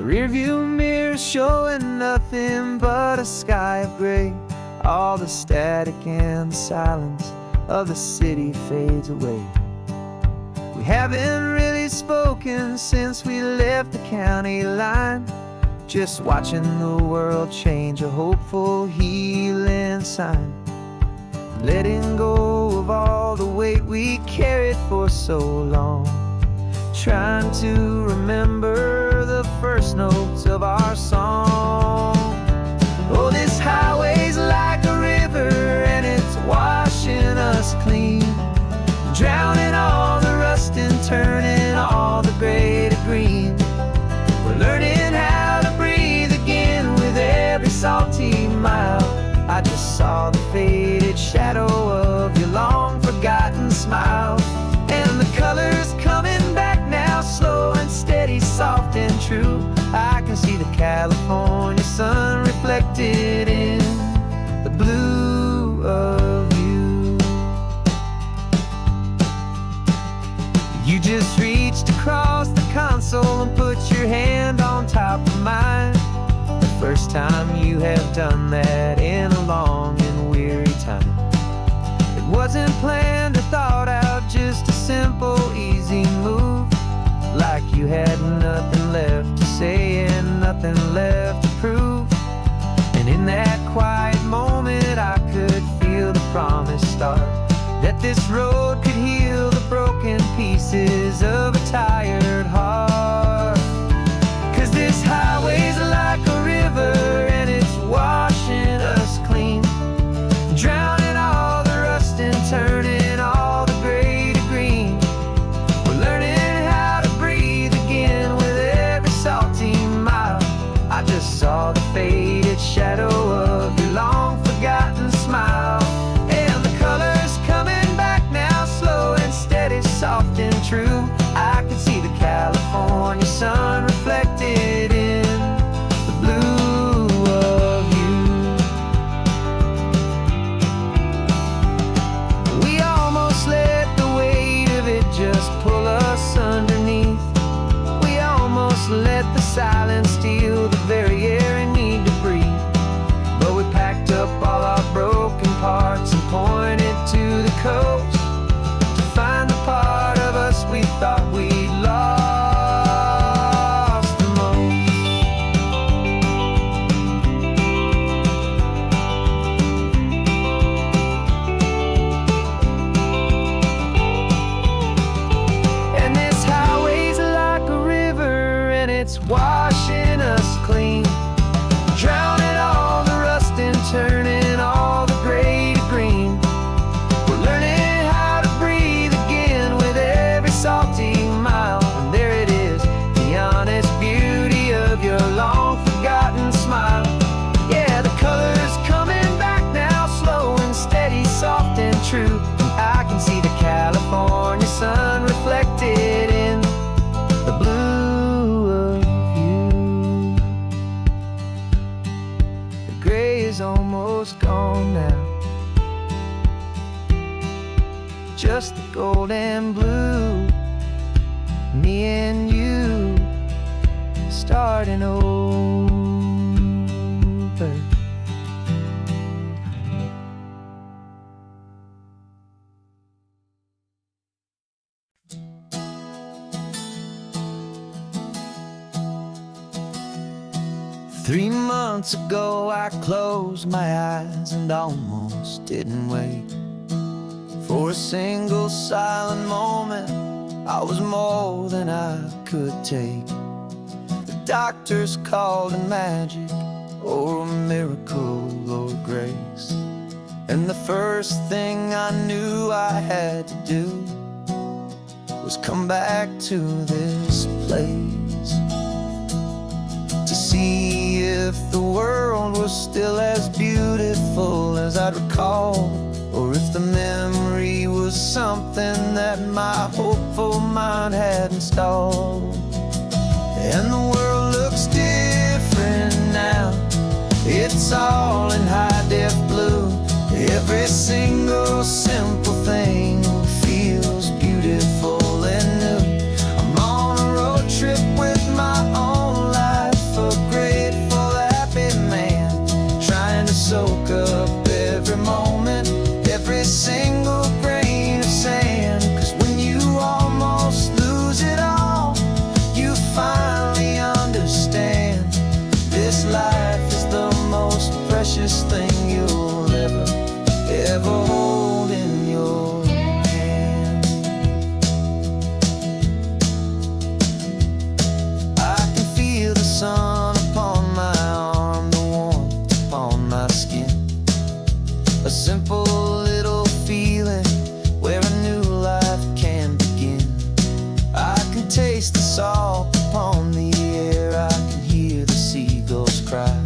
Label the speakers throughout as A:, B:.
A: rearview mirror showing nothing but a sky of gray. All the static and the silence of the city fades away. We haven't really spoken since we left the county line, just watching the world change, a hopeful healing sign. Letting go of all the weight we carried for so long, trying to remember the first notes of our song. Oh, this highway's like a river and it's washing us clean, drowning all the rust and turning all the gray to green. We're learning how to breathe again with every salty mile. I just saw the faded shadow of your long forgotten smile, and the colors coming back now, slow and steady, soft and true. I can see the California sun reflected in the blue of you. You just reached across the console and put your hand on top of mine. First time you have done that in a long and weary time. It wasn't planned or thought out, just a simple, easy move. Like you had nothing left to say and nothing left to prove. And in that quiet moment I could feel the promise start, that this road could heal the broken pieces of a tired heart. 'Cause this highway's like a river and it's washing us clean, drowning all the rust and turning all the gray to green. We're learning how to breathe again with every salty mile. I just saw the faded shadow of your long forgotten smile, and the colors coming back now, slow and steady, soft and true. I can see the California sun reflected in the blue of you. We almost let the weight of it just pull us underneath. We almost let the silence steal the very air we need to breathe. But we packed up all our broken parts and pointed to the coast to find the part of us we thought we'd lost the most. And this highway's like a river and it's washing us clean, drowning all the rust and turning all the gray to green. We're learning how to breathe again with every salty mile. And there it is, the honest beauty of your long forgotten smile. Yeah, the colors coming back now, slow and steady, soft and true. I can see the California sun reflected in the blue of you. The gray is almost gone now, just the gold and blue. Me and you starting over. 3 months ago I closed my eyes and almost didn't wake. For a single silent moment I was more than I could take. The doctors called it magic, or a miracle, or grace. And the first thing I knew I had to do was come back to this place, to see if the world was still as beautiful as I'd recall, or if the memory was something that my hopeful mind had installed. And the world looks different now, it's all in high-def blue. Every single simple thing feels beautiful and new. I'm on a road trip with my own life single grain of sand. 'Cause when you almost lose it all, you finally understand this life is the most precious thing you'll ever hold in your hand. I can feel the sun upon my arm, the warmth upon my skin. A simple little feeling where a new life can begin. I can taste the salt upon the air, I can hear the seagulls cry.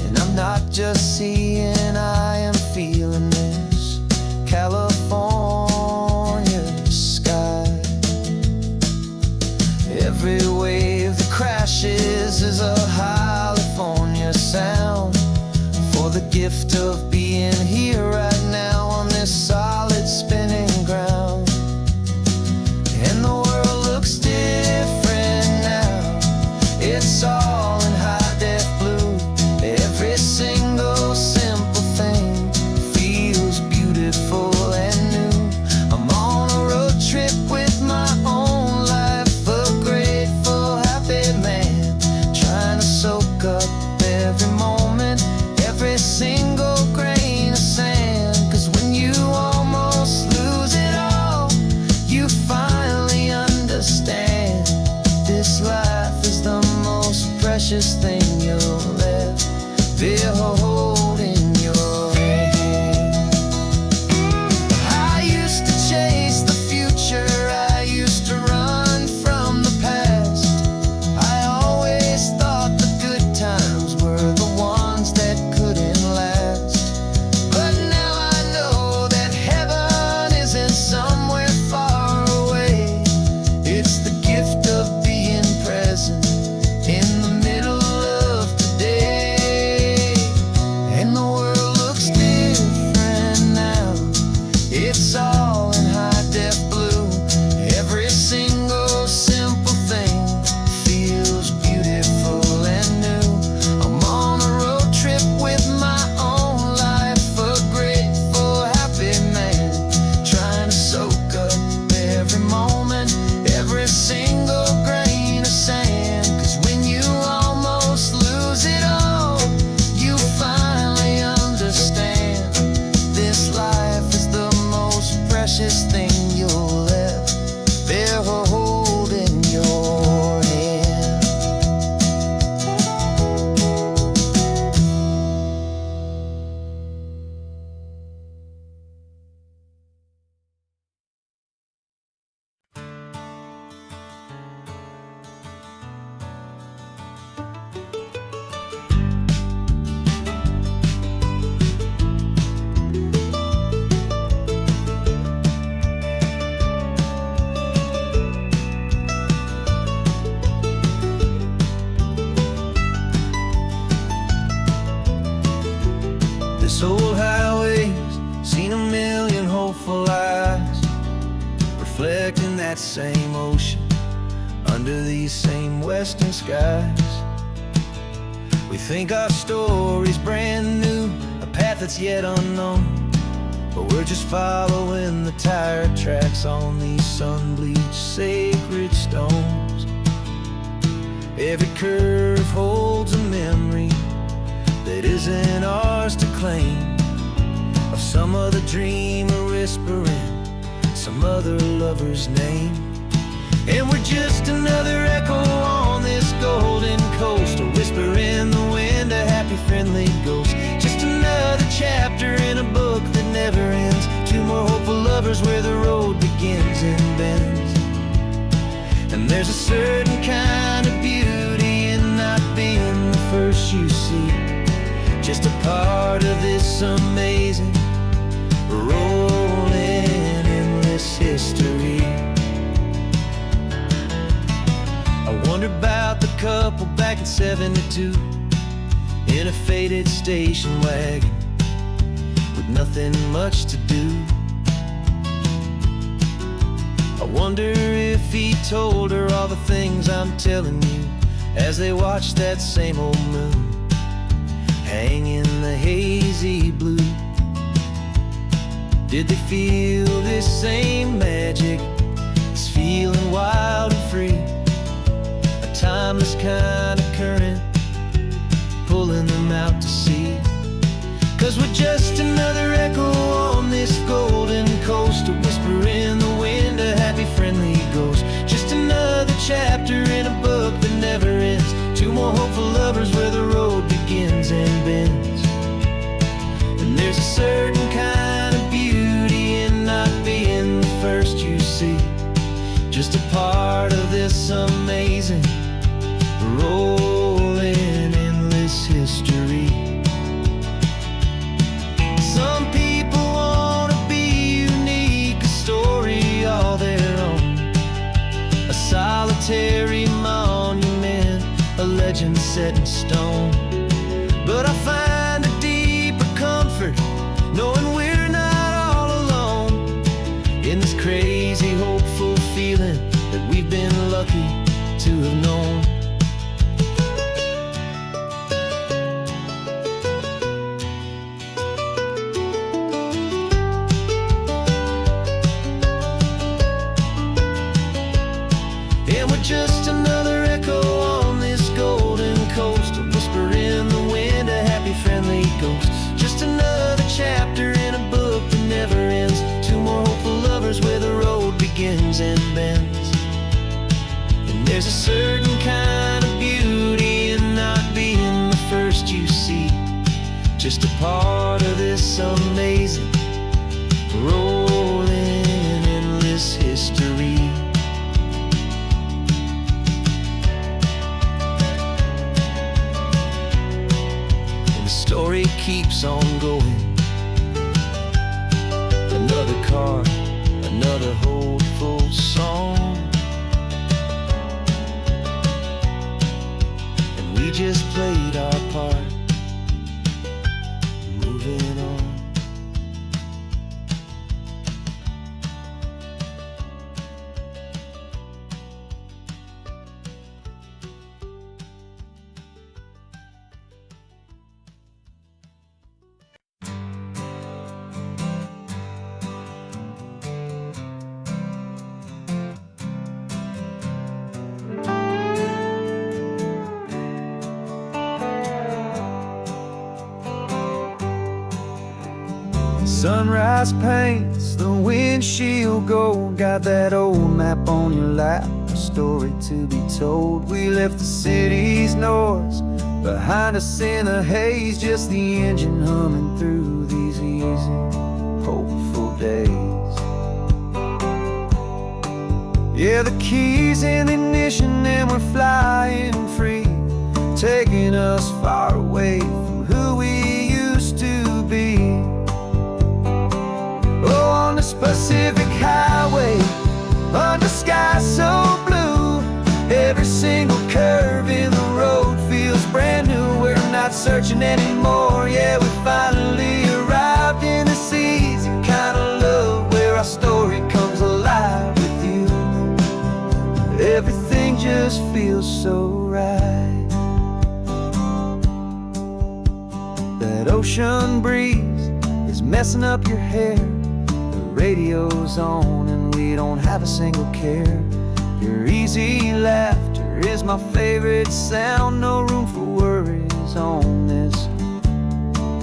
A: And I'm not just seeing, I am feeling this California sky. Every wave that crashes is a California sound, for the gift of being here right now on this solid spinning ground. And the world looks different now, it's all in high def blue. Every single simple thing feels beautiful and new. I'm on a road trip with my own life, a grateful, happy man, trying to soak up every moment, every single grain of sand. 'Cause when you almost lose it all, you finally understand this life is the most precious thing you'll ever hold in your hand. I used to chase the future, I used to run from the past. I always thought the good times were the ones that couldn't last. But now I know that heaven isn't somewhere far away. It's the gift of being present in the middle of today. And the world looks different now, it's all in high def blue. Every single simple thing feels beautiful and new. I'm on a road trip with my own life, a grateful, happy man, trying to soak up every moment, every single grain of sand. 'Cause when you almost lose it all, you finally understand this life is the most precious thing you'll ever hold in your hand. This old highway's seen a million hopeful eyes, reflecting that same ocean under these same western skies. We think our story's brand new, a path that's yet unknown, but we're just following the tire tracks on these sun-bleached sacred stones. Every curve holds a memory that isn't ours to claim, of some other dreamer whispering some other lover's name. And we're just another echo on this golden coast, a whisper in the wind, a happy friendly ghost. Just another chapter in a book that never ends, two more hopeful lovers where the road begins and bends. And there's a certain kind of beauty in not being the first you see, just a part of this amazing rolling endless history. I wonder about the couple back in '72 in a faded station wagon with nothing much to do. I wonder if he told her all the things I'm telling you as they watched that same old moon hang in the hazy blue. Did they feel this same magic, this feeling wild and free? A timeless kind of current pulling them out to sea. 'Cause we're just another echo on this golden coast, a whisper in the wind, a happy friendly ghost. Just another chapter in a book that never ends. Two more hopeful lovers where the road begins and bends. And there's a certain kind of beauty in not being the first you see. Just a part of this amazing, rolling, endless history. Some people want to be unique, a story all their own, a solitary monument, a legend set in stone. But I find a deeper comfort knowing we're not all alone in this crazy, hopeful feeling that we've been lucky to have known. And we're just another echo on this golden coast, a whisper in the wind, a happy friendly ghost. Just another chapter in a book that never ends. Two more hopeful lovers where the road begins and bends. And there's a certain kind of beauty in not being the first you see. Just a part of this amazing, rolling, endless history. Story keeps on going. Another card, another hopeful song, and we just played our part, moving on. Sunrise paints the windshield gold. Got that old map on your lap, a story to be told. We left the city's noise behind us in the haze, just the engine humming through these easy, hopeful days. Yeah, the keys in the ignition and we're flying free, taking us far away from who we used to be. Oh, on this Pacific highway, under sky so blue, every single curve in the road feels brand new. We're not searching anymore, yeah, we finally arrived in this easy kind of love where our story comes alive with you. Everything just feels so right. That ocean breeze is messing up your hair, radio's on and we don't have a single care. Your easy laughter is my favorite sound. No room for worries on this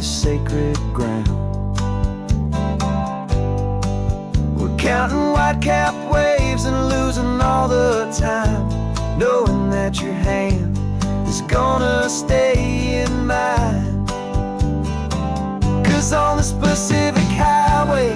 A: sacred ground. We're counting white-capped waves and losing all the time, knowing that your hand is gonna stay in mine. 'Cause on this Pacific highway,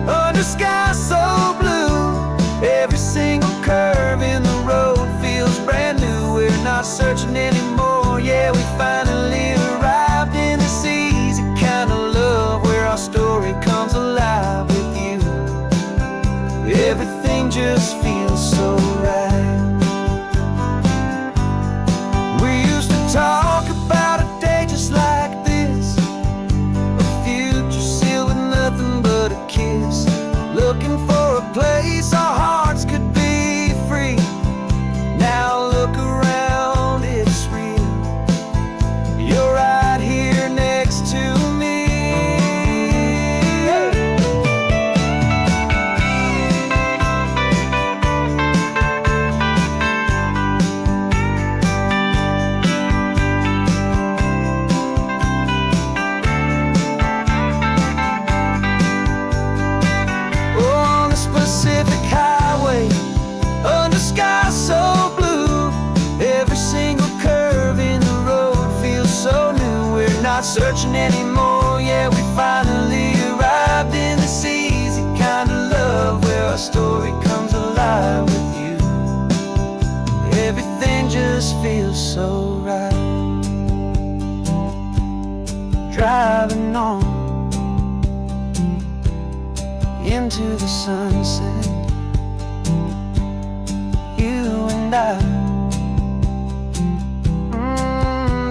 A: under sky so blue, every single curve in the road feels brand new. We're not searching anymore, yeah, we finally arrived in this easy kind of love where our story comes alive with you. Everything just feels so right. We used to talk about a day just like this, a future sealed with nothing but a kiss, looking for a place our hearts could be free. Now look around, it's real. You're right here next to me. anymore. Yeah, we finally arrived in this easy kind of love where our story comes alive with you. Everything just feels so right. Driving on into the sunset, you and I,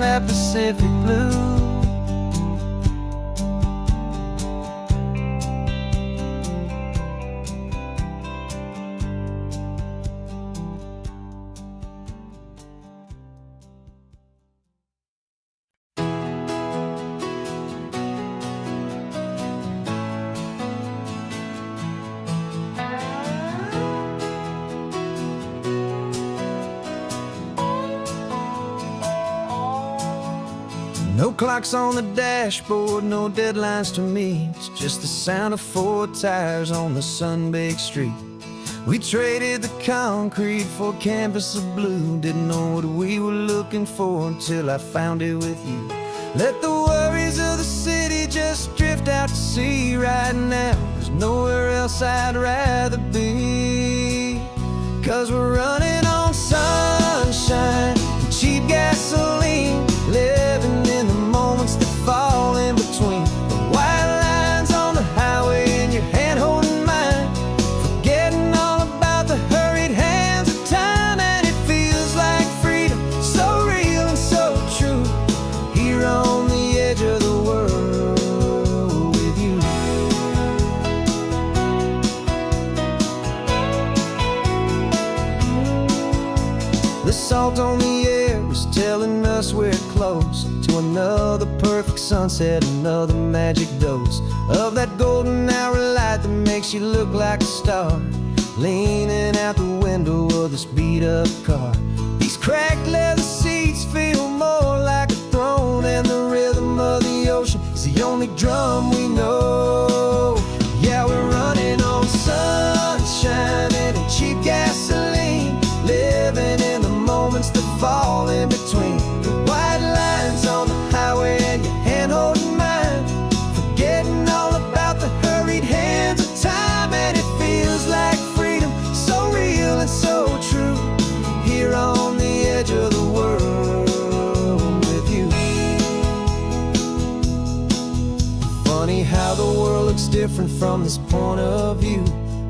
A: that Pacific blue. No clocks on the dashboard, no deadlines to meet. It's just the sound of 4 tires on the sun-baked street. We traded the concrete for a canvas of blue. Didn't know what we were looking for until I found it with you. Let the worries of the city just drift out to sea right now. There's nowhere else I'd rather be. 'Cause we're running on sunshine and cheap gasoline, living in the moments that fall in between. The white lines on the highway and your hand holding mine, forgetting all about the hurried hands of time. And it feels like freedom, so real and so true, here on the edge of the world with you. The salt on the air is telling us we're close to another perfect sunset, another magic dose of that golden hour light that makes you look like a star, leaning out the window of this beat-up car. These cracked leather seats feel more like a throne, and the rhythm of the ocean is the only drum we know. Yeah, we're running on sunshine and cheap gasoline, living in the moments that fall in between. The white lines on the highway and your hand holding mine, forgetting all about the hurried hands of time. And it feels like freedom, so real and so true, here on the edge of the world with you. Funny how the world looks different from this point of view.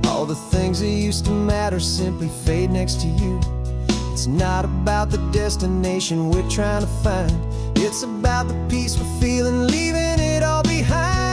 A: All the things that used to matter simply fade next to you. It's not about the destination we're trying to find, it's about the peace we're feeling, leaving it all behind.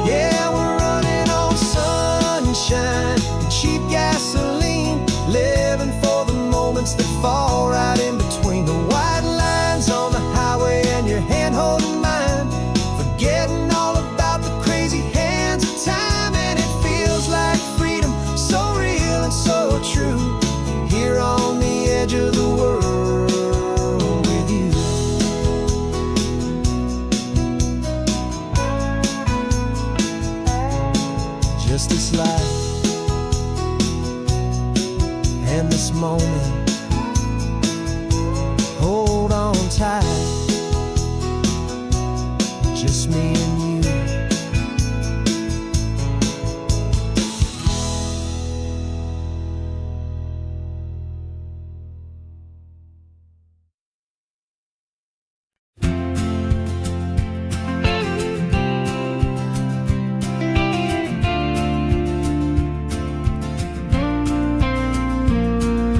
A: Yeah, we're running on sunshine and cheap gasoline, living for the moments that fall right in between. The white lines on the highway and your hand holding mine, forgetting all about the crazy hands of time. And it feels like freedom, so real and so true, here on the edge of the world with you. Just this life and this moment, hold on tight, just me and you.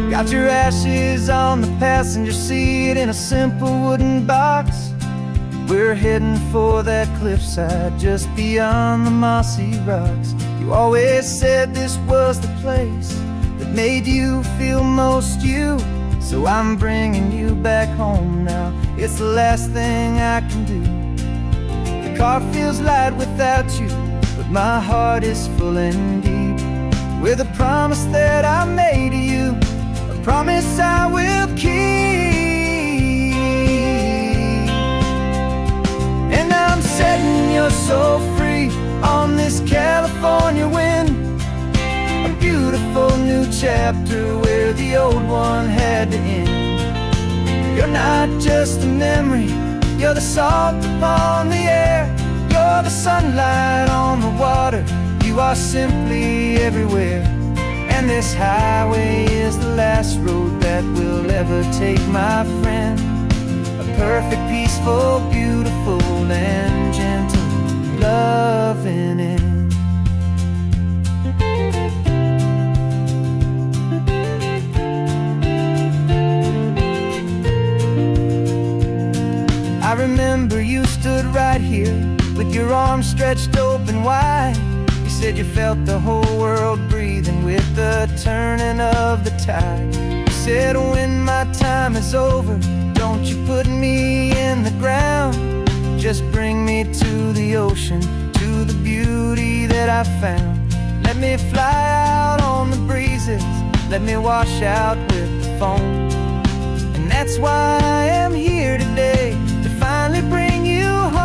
A: Got your ashes on the passenger seat in a simple wooden box. We're heading for that cliffside just beyond the mossy rocks. You always said this was the place that made you feel most you, so I'm bringing you back home now. It's the last thing I can do. The car feels light without you, but my heart is full and deep with a promise that I made to you, a promise I will keep. And you're so free on this California wind. A beautiful new chapter where the old one had to end. You're not just a memory, you're the salt upon the air. You're the sunlight on the water, you are simply everywhere. And this highway is the last road that we'll ever take, my friend. A perfect, peaceful, beautiful, and gentle, loving end. I remember you stood right here with your arms stretched open wide. You said you felt the whole world breathing with the turning of the tide. You said, when my time is over, don't you put me in the ground. Just bring me to the ocean, to the beauty that I found. Let me fly out on the breezes, let me wash out with the foam. And that's why I am here today, to finally bring you home.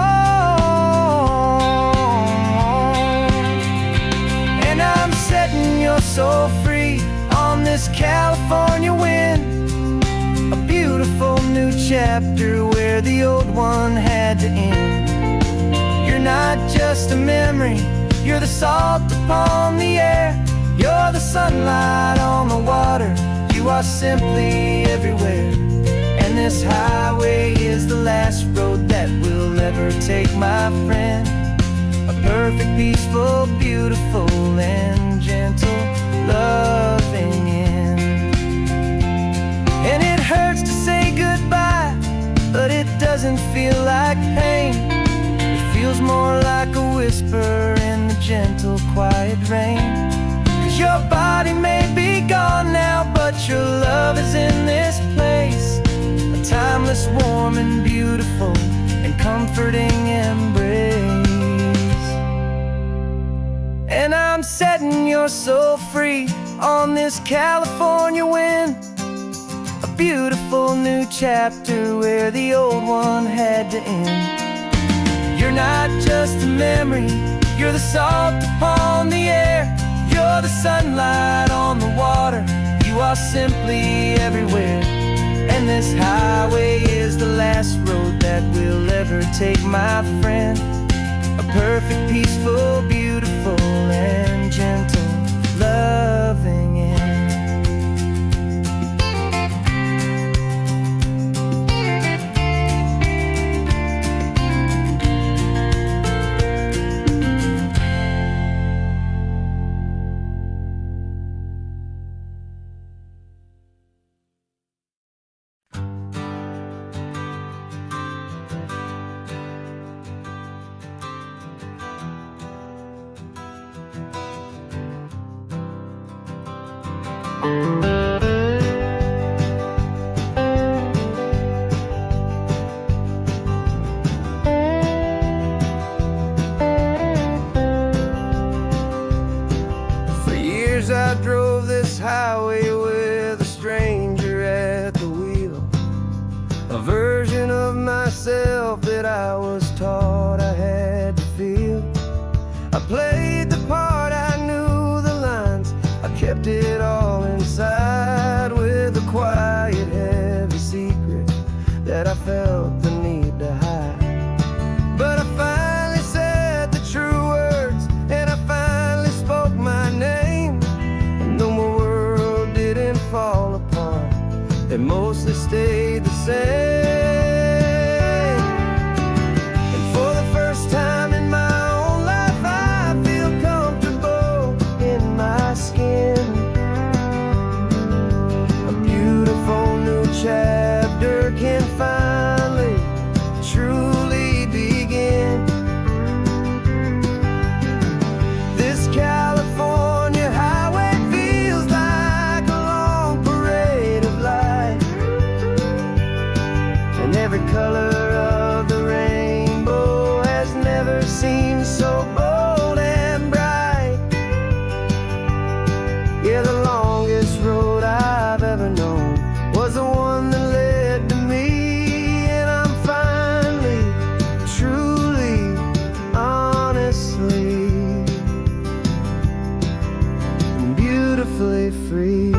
A: And I'm setting your soul free on this California wind. A beautiful new chapter where the old one had to end. You're not just a memory, you're the salt upon the air. You're the sunlight on the water, you are simply everywhere. And this highway is the last road that we'll ever take, my friend. A perfect, peaceful, beautiful, and gentle, loving end. And it hurts to say goodbye, but it doesn't feel like pain. It feels more like a whisper in the gentle, quiet rain. 'Cause your body may be gone now, but your love is in this place. A timeless, warm, and beautiful, and comforting embrace. And I'm setting your soul free on this California wind. A beautiful new chapter where the old one had to end. You're not just a memory, you're the salt upon the air. You're the sunlight on the water, you are simply everywhere. And this highway is the last road that we'll ever take, my friend. A perfect, peaceful, beautiful, and gentle, loving end. For years I drove this highway with a stranger at the wheel, a version of myself that I was taught I had to feel. I played the part, I knew the lines, I kept it all inside with a quiet, heavy secret that I felt the need to hide. But I finally said the true words, and I finally spoke my name. And though my world didn't fall apart, it mostly stayed the same. And for the first beautifully free.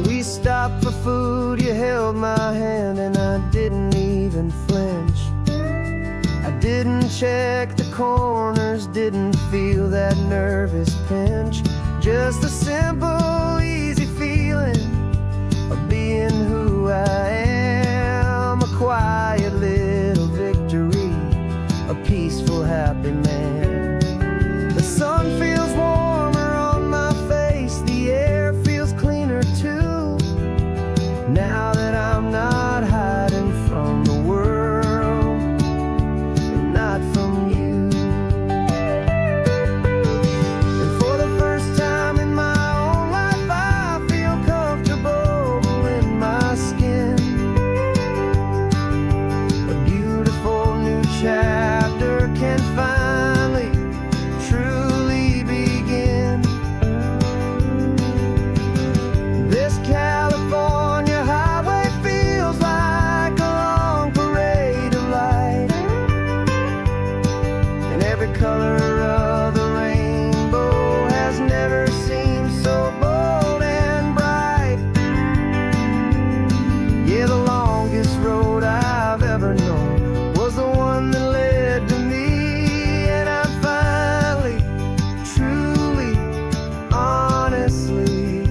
A: We stopped for food, you held my hand, and I didn't even flinch. I didn't check the corners, didn't feel that nervous pinch. Just a simple, easy feeling of being who I am. A quiet little victory, a peaceful, happy man. The sun feels warmer on my face, the air feels cleaner too. Now that I'm not hiding from the world, and not from you. And for the first time in my own life, I feel comfortable in my skin. A beautiful new chapter can finally, truly begin. This California highway feels like a long parade of light, and every color of the rainbow has never seemed so bold and bright. Yeah, the longest road I've ever known was the one that led to me, and I'm finally, truly, honestly,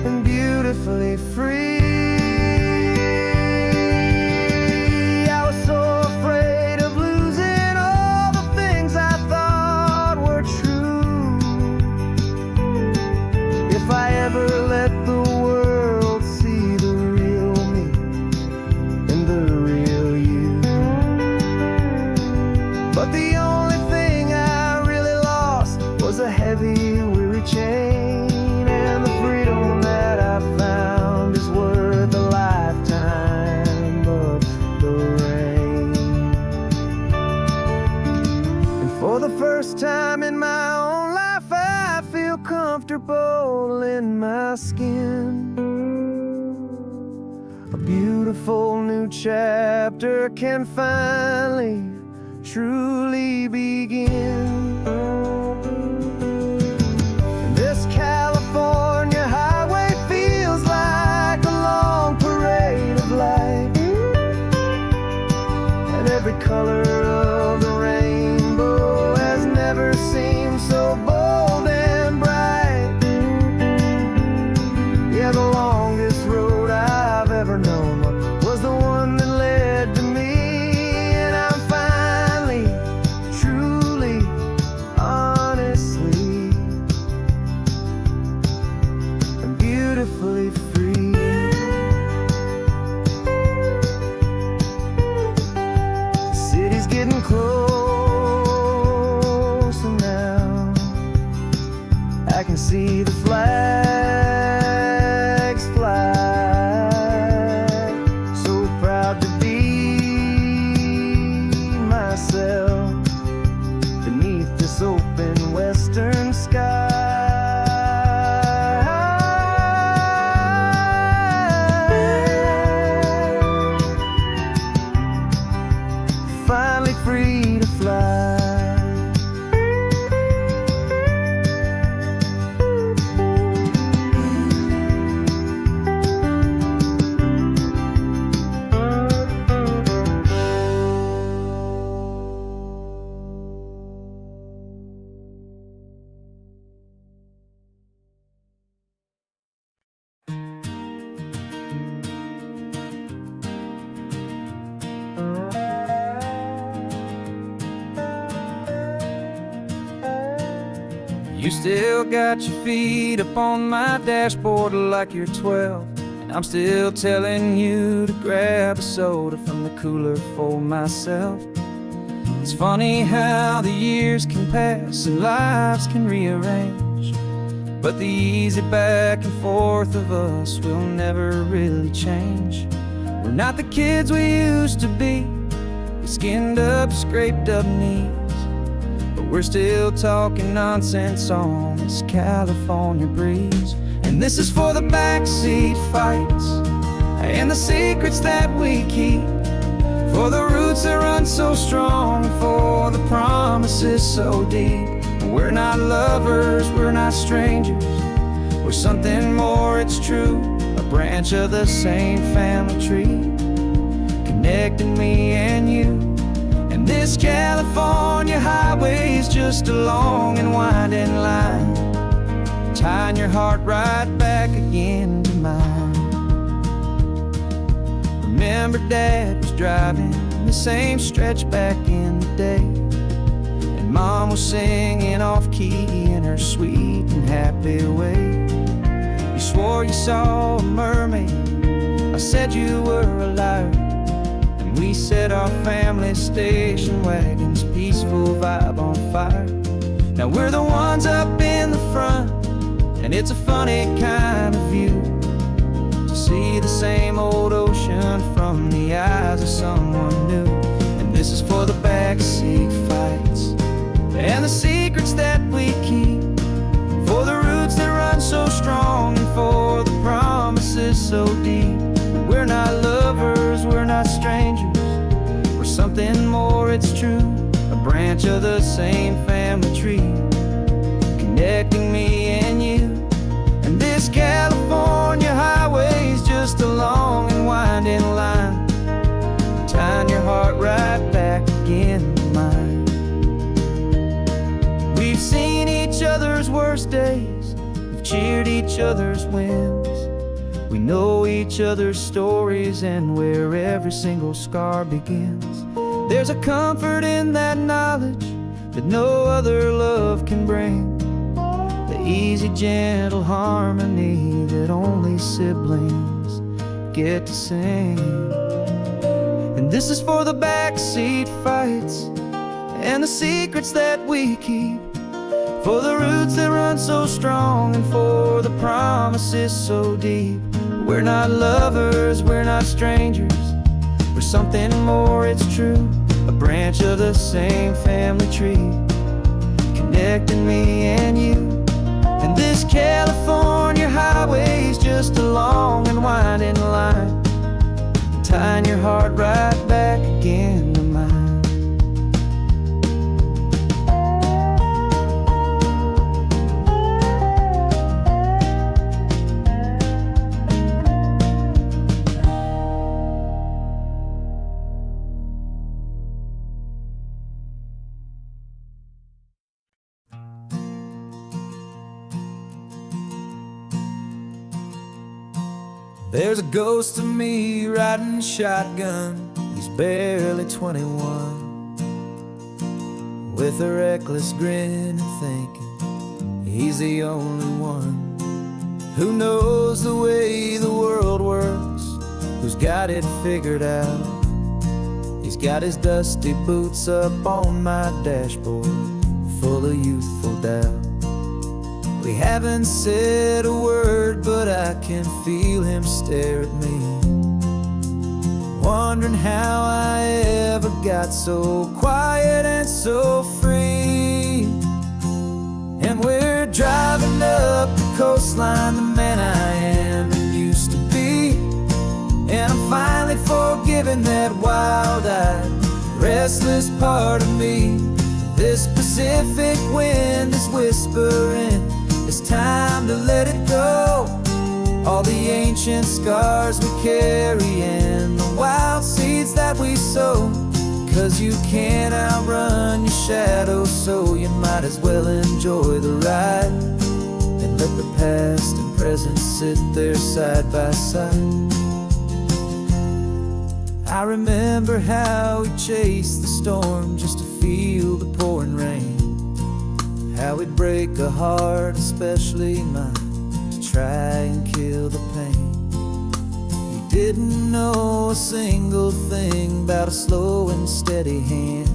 A: and beautifully free. I was so afraid of losing all the things I thought were true. If I ever let the world see the real me and the real you. But the only thing I really lost was a heavy, weary chain, and the freedom that I found is worth a lifetime of the rain. And for the first time in my own life, I feel comfortable in my skin. A beautiful new chapter can finally, truly begin. This California highway feels like a long parade of light, and every color of the rainbow has never seemed so bold and bright. Yeah, the longest road I've ever known was the one that led to me, and I'm finally, truly, honestly, and beautifully free. The city's getting closer now. I can see the flags fly. So proud to be myself beneath this open western sky. Finally free to fly. You still got your feet up on my dashboard like you're 12, and I'm still telling you to grab a soda from the cooler for myself. It's funny how the years can pass and lives can rearrange, but the easy back and forth of us will never really change. We're not the kids we used to be, with skinned up, scraped up knees, but we're still talking nonsense on this California breeze. And this is for the backseat fights and the secrets that we keep, for the roots that run so strong, for the promises so deep. We're not lovers, we're not strangers, we're something more, it's true. A branch of the same family tree, connecting me and you. And this California highway is just a long and winding line, tying your heart right back again to mine. Remember Dad was driving the same stretch back in the day, and Mom was singing off key in her sweet and happy way. You swore you saw a mermaid, I said you were a liar, and we set our family station wagon's peaceful vibe on fire. Now we're the ones up in the front, and it's a funny kind of view to see the same old ocean from the eyes of someone new. And this is for the backseat fights and the secrets that we keep, for the roots that run so strong, and for the promises so deep. We're not lovers, we're not strangers, we're something more, it's true. A branch of the same family tree, connecting me and you. And this California highway is just a long and winding line, tying your heart right back again to mine. We've seen each other's worst days, we've cheered each other's wins. We know each other's stories and where every single scar begins. There's a comfort in that knowledge that no other love can bring, the easy, gentle harmony that only siblings get to sing. And this is for the backseat fights and the secrets that we keep, for the roots that run so strong, and for the promises so deep. We're not lovers, we're not strangers, we're something more, it's true. A branch of the same family tree, connecting me and you. And this California highway is just a long and winding line, tying your heart right back again to mine. There's a ghost of me riding shotgun, he's barely 21, with a reckless grin and thinking he's the only one who knows the way the world works, who's got it figured out. He's got his dusty boots up on my dashboard, full of youthful doubt. We haven't said a word, but I can feel him stare at me, wondering how I ever got so quiet and so free. And we're driving up the coastline, the man I am and used to be, and I'm finally forgiving that wild-eyed, restless part of me. This Pacific wind is whispering, it's time to let it go. All the ancient scars we carry and the wild seeds that we sow. 'Cause you can't outrun your shadow, so you might as well enjoy the ride and let the past and present sit there side by side. I remember how we chased the storm just to feel the pouring rain, how we'd break a heart, especially mine, to try and kill the pain. We didn't know a single thing about a slow and steady hand.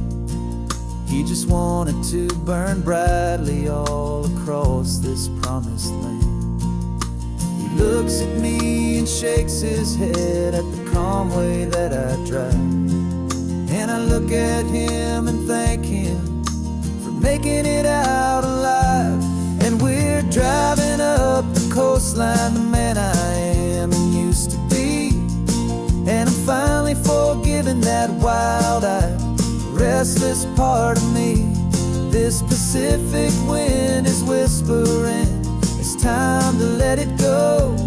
A: He just wanted to burn brightly all across this promised land. He looks at me and shakes his head at the calm way that I drive, and I look at him and thank him making it out alive. And we're driving up the coastline, that wild-eyed, restless part of me. This Pacific wind is whispering, it's time to let it go.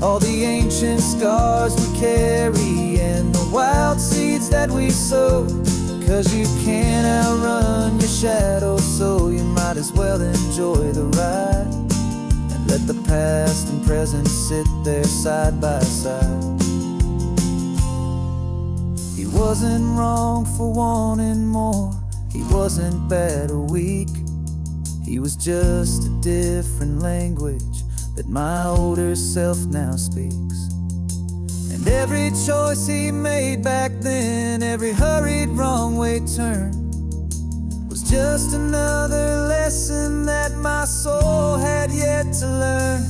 A: All the ancient scars we carry and the wild seeds that we sow. 'Cause you can't outrun your shadow, so you might as well enjoy the ride. And let the past and present sit there side by side. He wasn't wrong for wanting more, he wasn't bad or weak. He was just a different language that my older self now speaks. And every choice he made back then, every hurried wrong way turn, was just another lesson that my soul had yet to learn.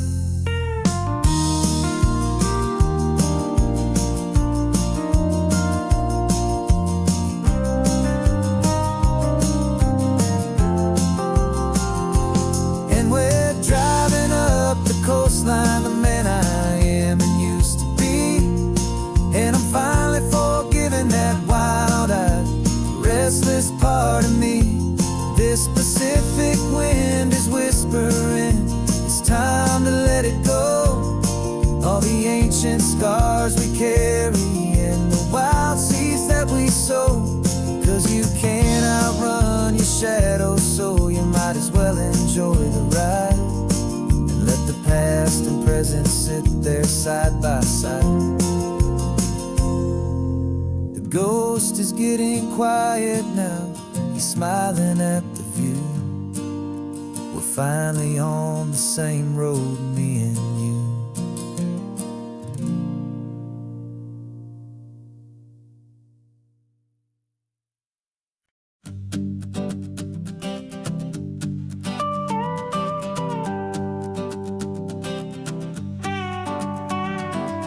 A: And we're driving up the coastline, the man I am and used to be. And I'm finally forgiving that wild-eyed, restless part of me. This Pacific wind is whispering, it's time to let it go. All the ancient scars we carry and the wild seeds that we sow. 'Cause you can't outrun your shadow, so you might as well enjoy the ride. And let the past and present sit there side by side. The ghost is getting quiet now, he's smiling at the view. We're finally on the same road, me and you.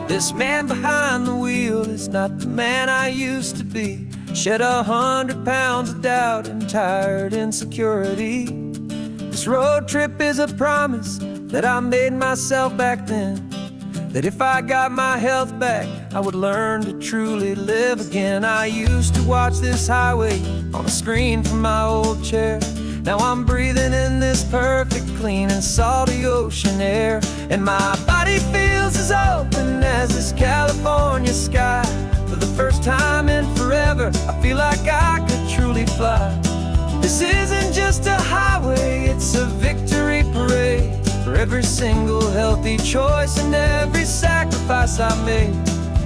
A: This man behind the wheel is not the man I used to be. Shed 100 pounds of doubt and tired insecurity. This road trip is a promise that I made myself back then, that if I got my health back, I would learn to truly live again. I used to watch this highway on a screen from my old chair. Now I'm breathing in this perfect, clean and salty ocean air. And my body feels as open as this California sky. For the first time in forever, I feel like I could truly fly. This isn't just a highway, it's a victory parade. For every single healthy choice and every sacrifice I made.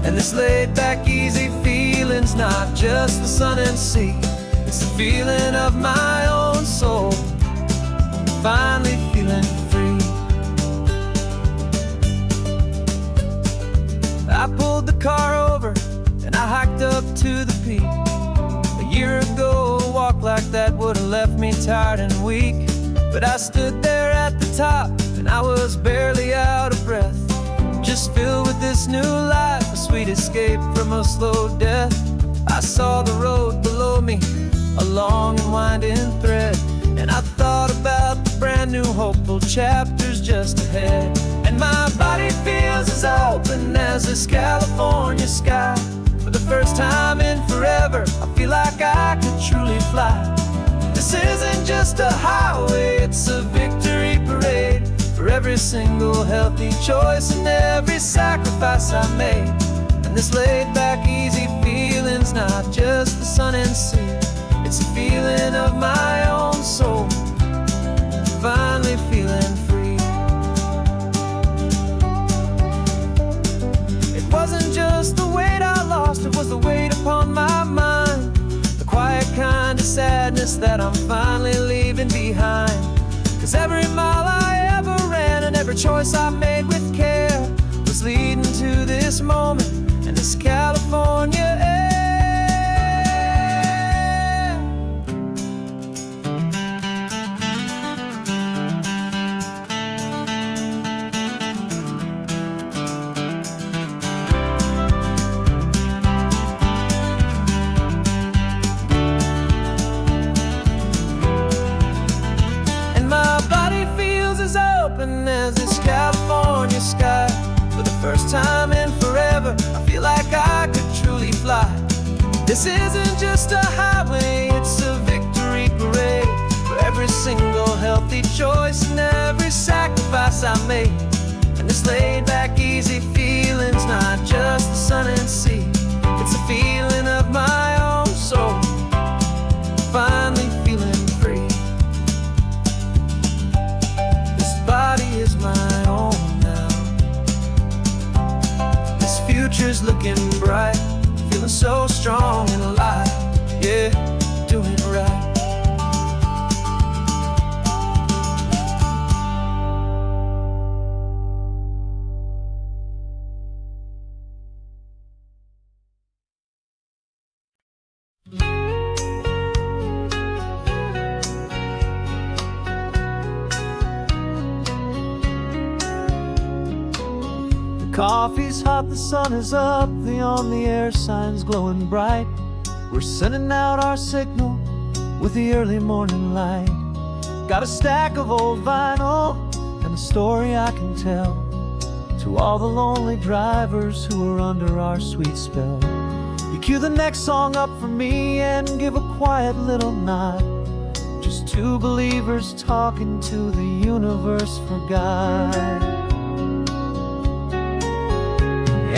A: And this laid back, easy feeling's not just the sun and sea. It's the feeling of my own soul, finally feeling free. I pulled the car over and I hiked up to the peak. A year ago, a walk like that would have left me tired and weak. But I stood there at the top and I was barely out of breath, just filled with this new life, a sweet escape from a slow death. I saw the road below me, a long and winding thread, and I thought about the brand new hopeful chapters just ahead. And my body feels as open as this California sky. For the first time in forever, I feel like I could truly fly. This isn't just a highway, it's a victory parade. For every single healthy choice and every sacrifice I made. And this laid back, easy feeling's not just the sun and sea. It's a feeling of my own soul, finally feeling free. It wasn't just the weight I lost, it was the weight upon my mind. The quiet kind of sadness that I'm finally leaving behind. 'Cause every mile I ever ran and every choice I made with care was leading to this moment and this California air. As this California sky. For the first time in forever, I feel like I could truly fly. This isn't just a highway, it's a victory parade for every single healthy choice and every sacrifice I made. And this laid back easy feeling's not just the sun and sea, it's a feeling of my own soul, finally feeling free. This body is my own now, this future's looking bright, feeling so strong and alive, yeah, doing it right. Coffee's hot, the sun is up, the on-the-air sign's glowing bright. We're sending out our signal with the early morning light. Got a stack of old vinyl and a story I can tell to all the lonely drivers who are under our sweet spell. You cue the next song up for me and give a quiet little nod. Just two believers talking to the universe for God.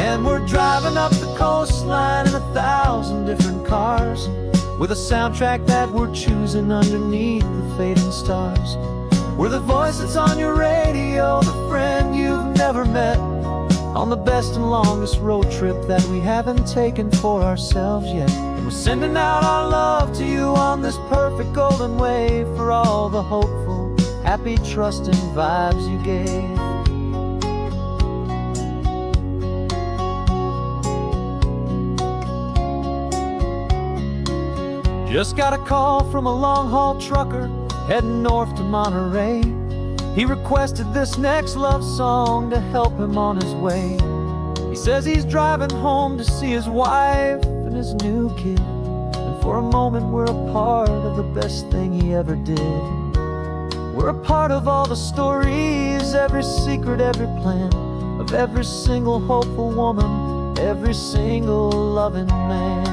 A: And we're driving up the coastline in 1,000 different cars, with a soundtrack that we're choosing underneath the fading stars. We're the voice that's on your radio, the friend you've never met, on the best and longest road trip that we haven't taken for ourselves yet. And we're sending out our love to you on this perfect golden wave for all the hopeful, happy, trusting vibes you gave. Just got a call from a long-haul trucker heading north to Monterey. He requested this next love song to help him on his way. He says he's driving home to see his wife and his new kid, and for a moment we're a part of the best thing he ever did. We're a part of all the stories, every secret, every plan, of every single hopeful woman, every single loving man.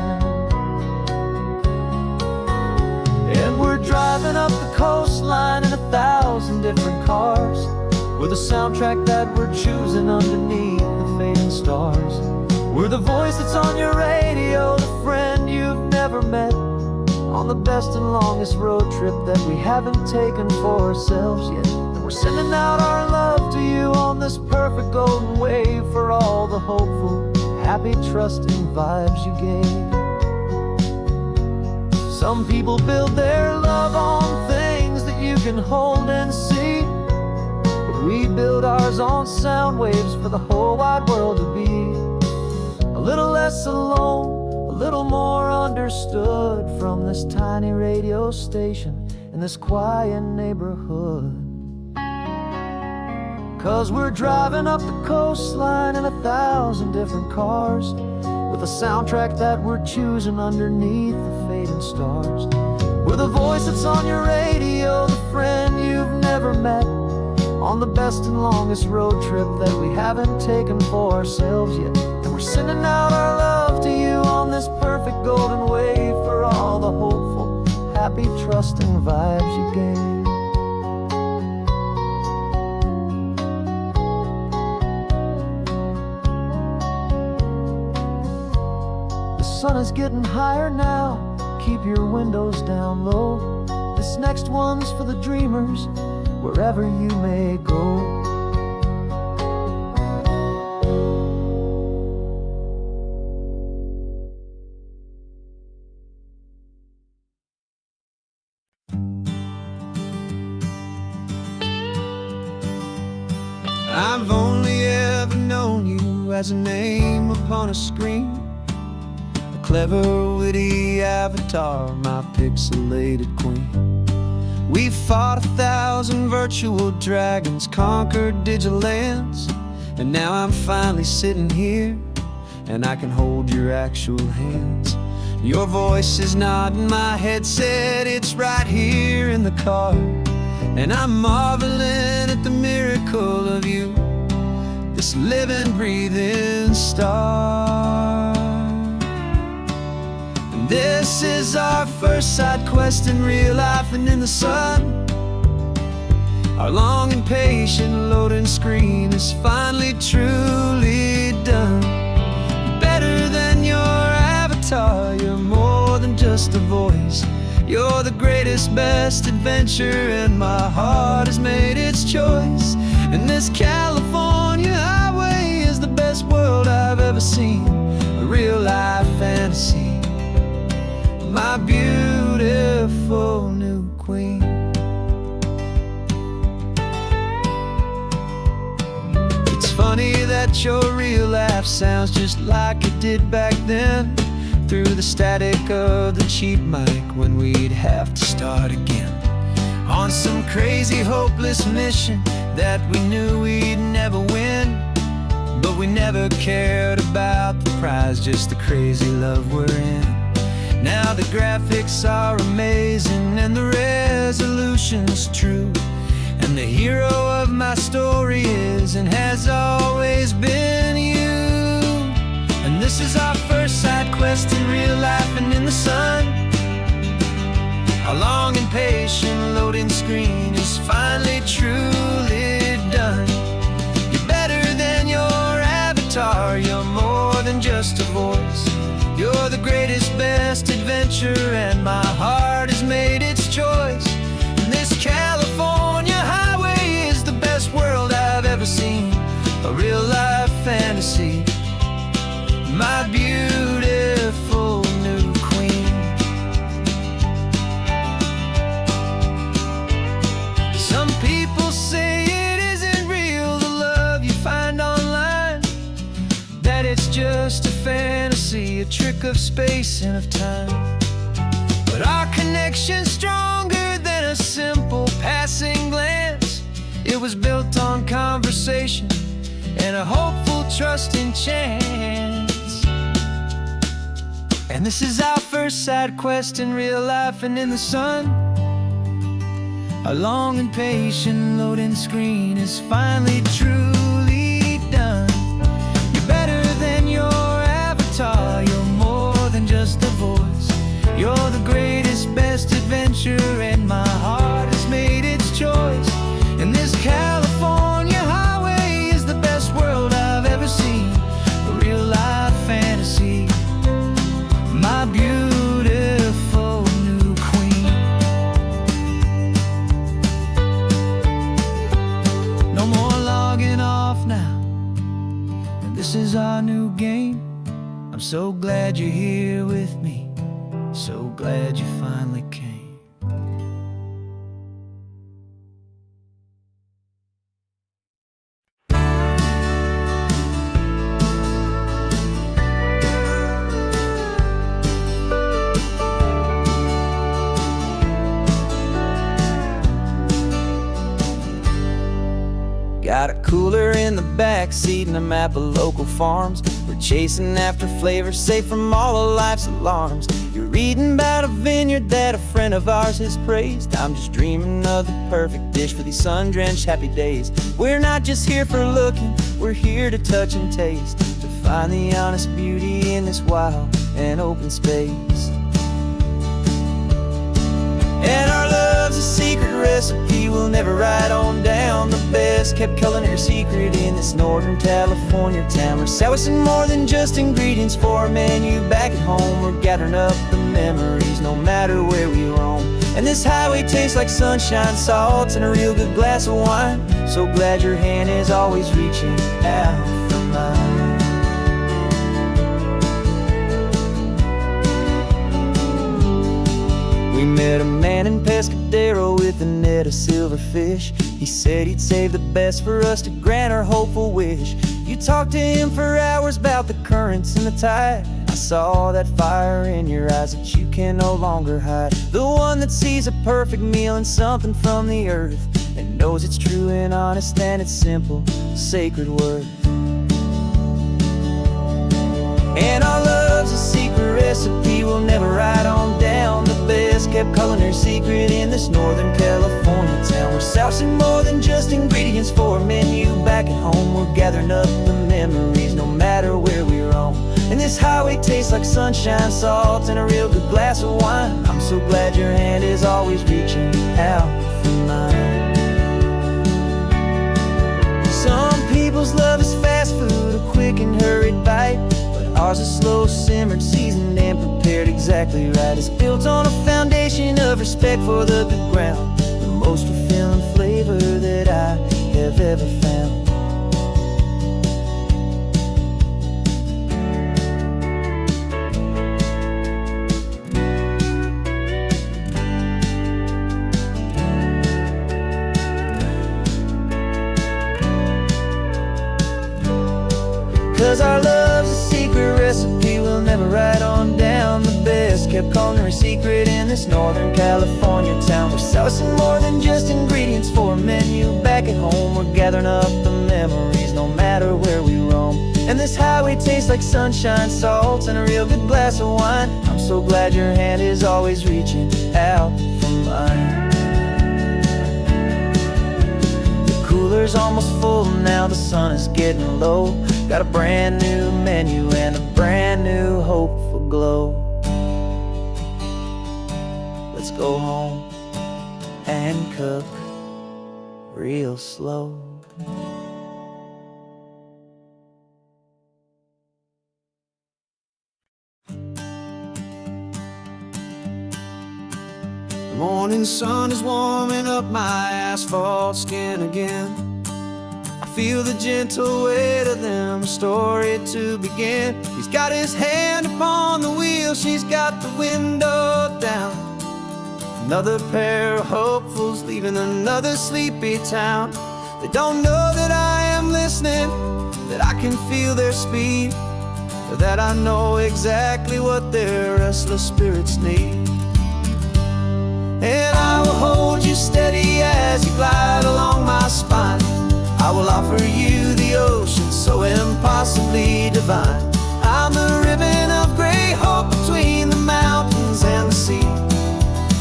A: And we're driving up the coastline in 1,000 different cars, with a soundtrack that we're choosing underneath the fading stars. We're the voice that's on your radio, the friend you've never met, on the best and longest road trip that we haven't taken for ourselves yet. And we're sending out our love to you on this perfect golden wave for all the hopeful, happy, trusting vibes you gave. Some people build their love on things that you can hold and see, but we build ours on sound waves for the whole wide world to be a little less alone, a little more understood from this tiny radio station in this quiet neighborhood. 'Cause we're driving up the coastline in 1,000 different cars, with a soundtrack that we're choosing underneath the fading stars. We're the voice that's on your radio, the friend you've never met, on the best and longest road trip that we haven't taken for ourselves yet. And we're sending out our love to you on this perfect golden wave for all the hopeful, happy, trusting vibes you gave. The sun is getting higher now, keep your windows down low. This next one's for the dreamers, wherever you may go. I've only ever known you as a name upon a screen, clever, witty avatar, my pixelated queen. We fought 1,000 virtual dragons, conquered digital lands, and now I'm finally sitting here, and I can hold your actual hands. Your voice is not in my headset, it's right here in the car, and I'm marveling at the miracle of you, this living, breathing star. is our first side quest in real life and in the sun. Our long and patient loading screen is finally truly done. Better than your avatar, you're more than just a voice. You're the greatest, best adventure, and my heart has made its choice. And this California highway is the best world I've ever seen. A real life fantasy, my beautiful new queen. It's funny that your real life sounds just like it did back then, through the static of the cheap mic when we'd have to start again on some crazy hopeless mission that we knew we'd never win. But we never cared about the prize, just the crazy love we're in. Now the graphics are amazing and the resolution's true, and the hero of my story is and has always been you. And this is our first side quest in real life and in the sun. Our long and patient loading screen is finally truly done. You're better than your avatar, you're more than just a voice. You're the greatest, best adventure, and my heart has made its choice. And this California highway is the best world I've ever seen. A real life fantasy, my beautiful new queen. Some people say it isn't real, the love you find online, that it's just a fantasy, a trick of space and of time. But our connection's stronger than a simple passing glance. It was built on conversation and a hopeful, trusting chance. And this is our first side quest in real life and in the sun. Our long and patient loading screen is finally truly done. You're better than your avatar, you're more than just a voice. You're the greatest, best adventure, and my heart has made its choice. And this California highway is the best world I've ever seen. A real life fantasy, my beautiful new queen. No more logging off now, and this is our new game. I'm so glad you're here with me, so glad you finally came. Got a cooler in the back seat and a map of local farms. We're chasing after flavors safe from all of life's alarms. You're reading about a vineyard that a friend of ours has praised. I'm just dreaming of the perfect dish for these sun-drenched happy days. We're not just here for looking, we're here to touch and taste, to find the honest beauty in this wild and open space. And our love's a secret recipe we'll never write on down. The best kept culinary secret in this Northern California town. We're sourcing more than just ingredients for a menu back at home. We're gathering up the memories no matter where we roam. And this highway tastes like sunshine, salt, and a real good glass of wine. So glad your hand is always reaching out for mine. We met a man in Pescadero with a net of silverfish. He said he'd save the best for us to grant our hopeful wish. You talked to him for hours about the currents and the tide. I saw that fire in your eyes that you can no longer hide. The one that sees a perfect meal and something from the earth, and knows it's true and honest and it's simple, sacred worth. And our love's a secret recipe we'll never write on down. The best kept calling her secret in this Northern California town. We're sourcing more than just ingredients for a menu. Back at home, we're gathering up the memories, no matter where we roam. And this highway tastes like sunshine, salt, and a real good glass of wine. I'm so glad your hand is always reaching out for mine. Some people's love is fast food, a quick and hurried bite, but ours is slow simmered, seasoned, and prepared exactly right. It's built on a foundation of respect for the good ground, the most fulfilling flavor that I have ever found. 'Cause our love's a secret recipe we'll never write on down. The best kept calling her secret in this Northern California town. We're sourcing more than just ingredients for a menu. Back at home, we're gathering up the memories, no matter where we roam. And this highway tastes like sunshine, salt, and a real good glass of wine. I'm so glad your hand is always reaching out for mine. The cooler's almost full now, the sun is getting low. Got a brand new menu and a brand new hopeful glow. Let's go home and cook real slow. The morning sun is warming up my asphalt skin again. I feel the gentle weight of them, a story to begin. He's got his hand upon the wheel, she's got the window down. Another pair of hopefuls leaving another sleepy town. They don't know that I am listening, that I can feel their speed, or that I know exactly what their restless spirits need. And I will hold you steady as you glide along my spine. I will offer you the ocean so impossibly divine. I'm the ribbon of gray hope between the mountains and the sea.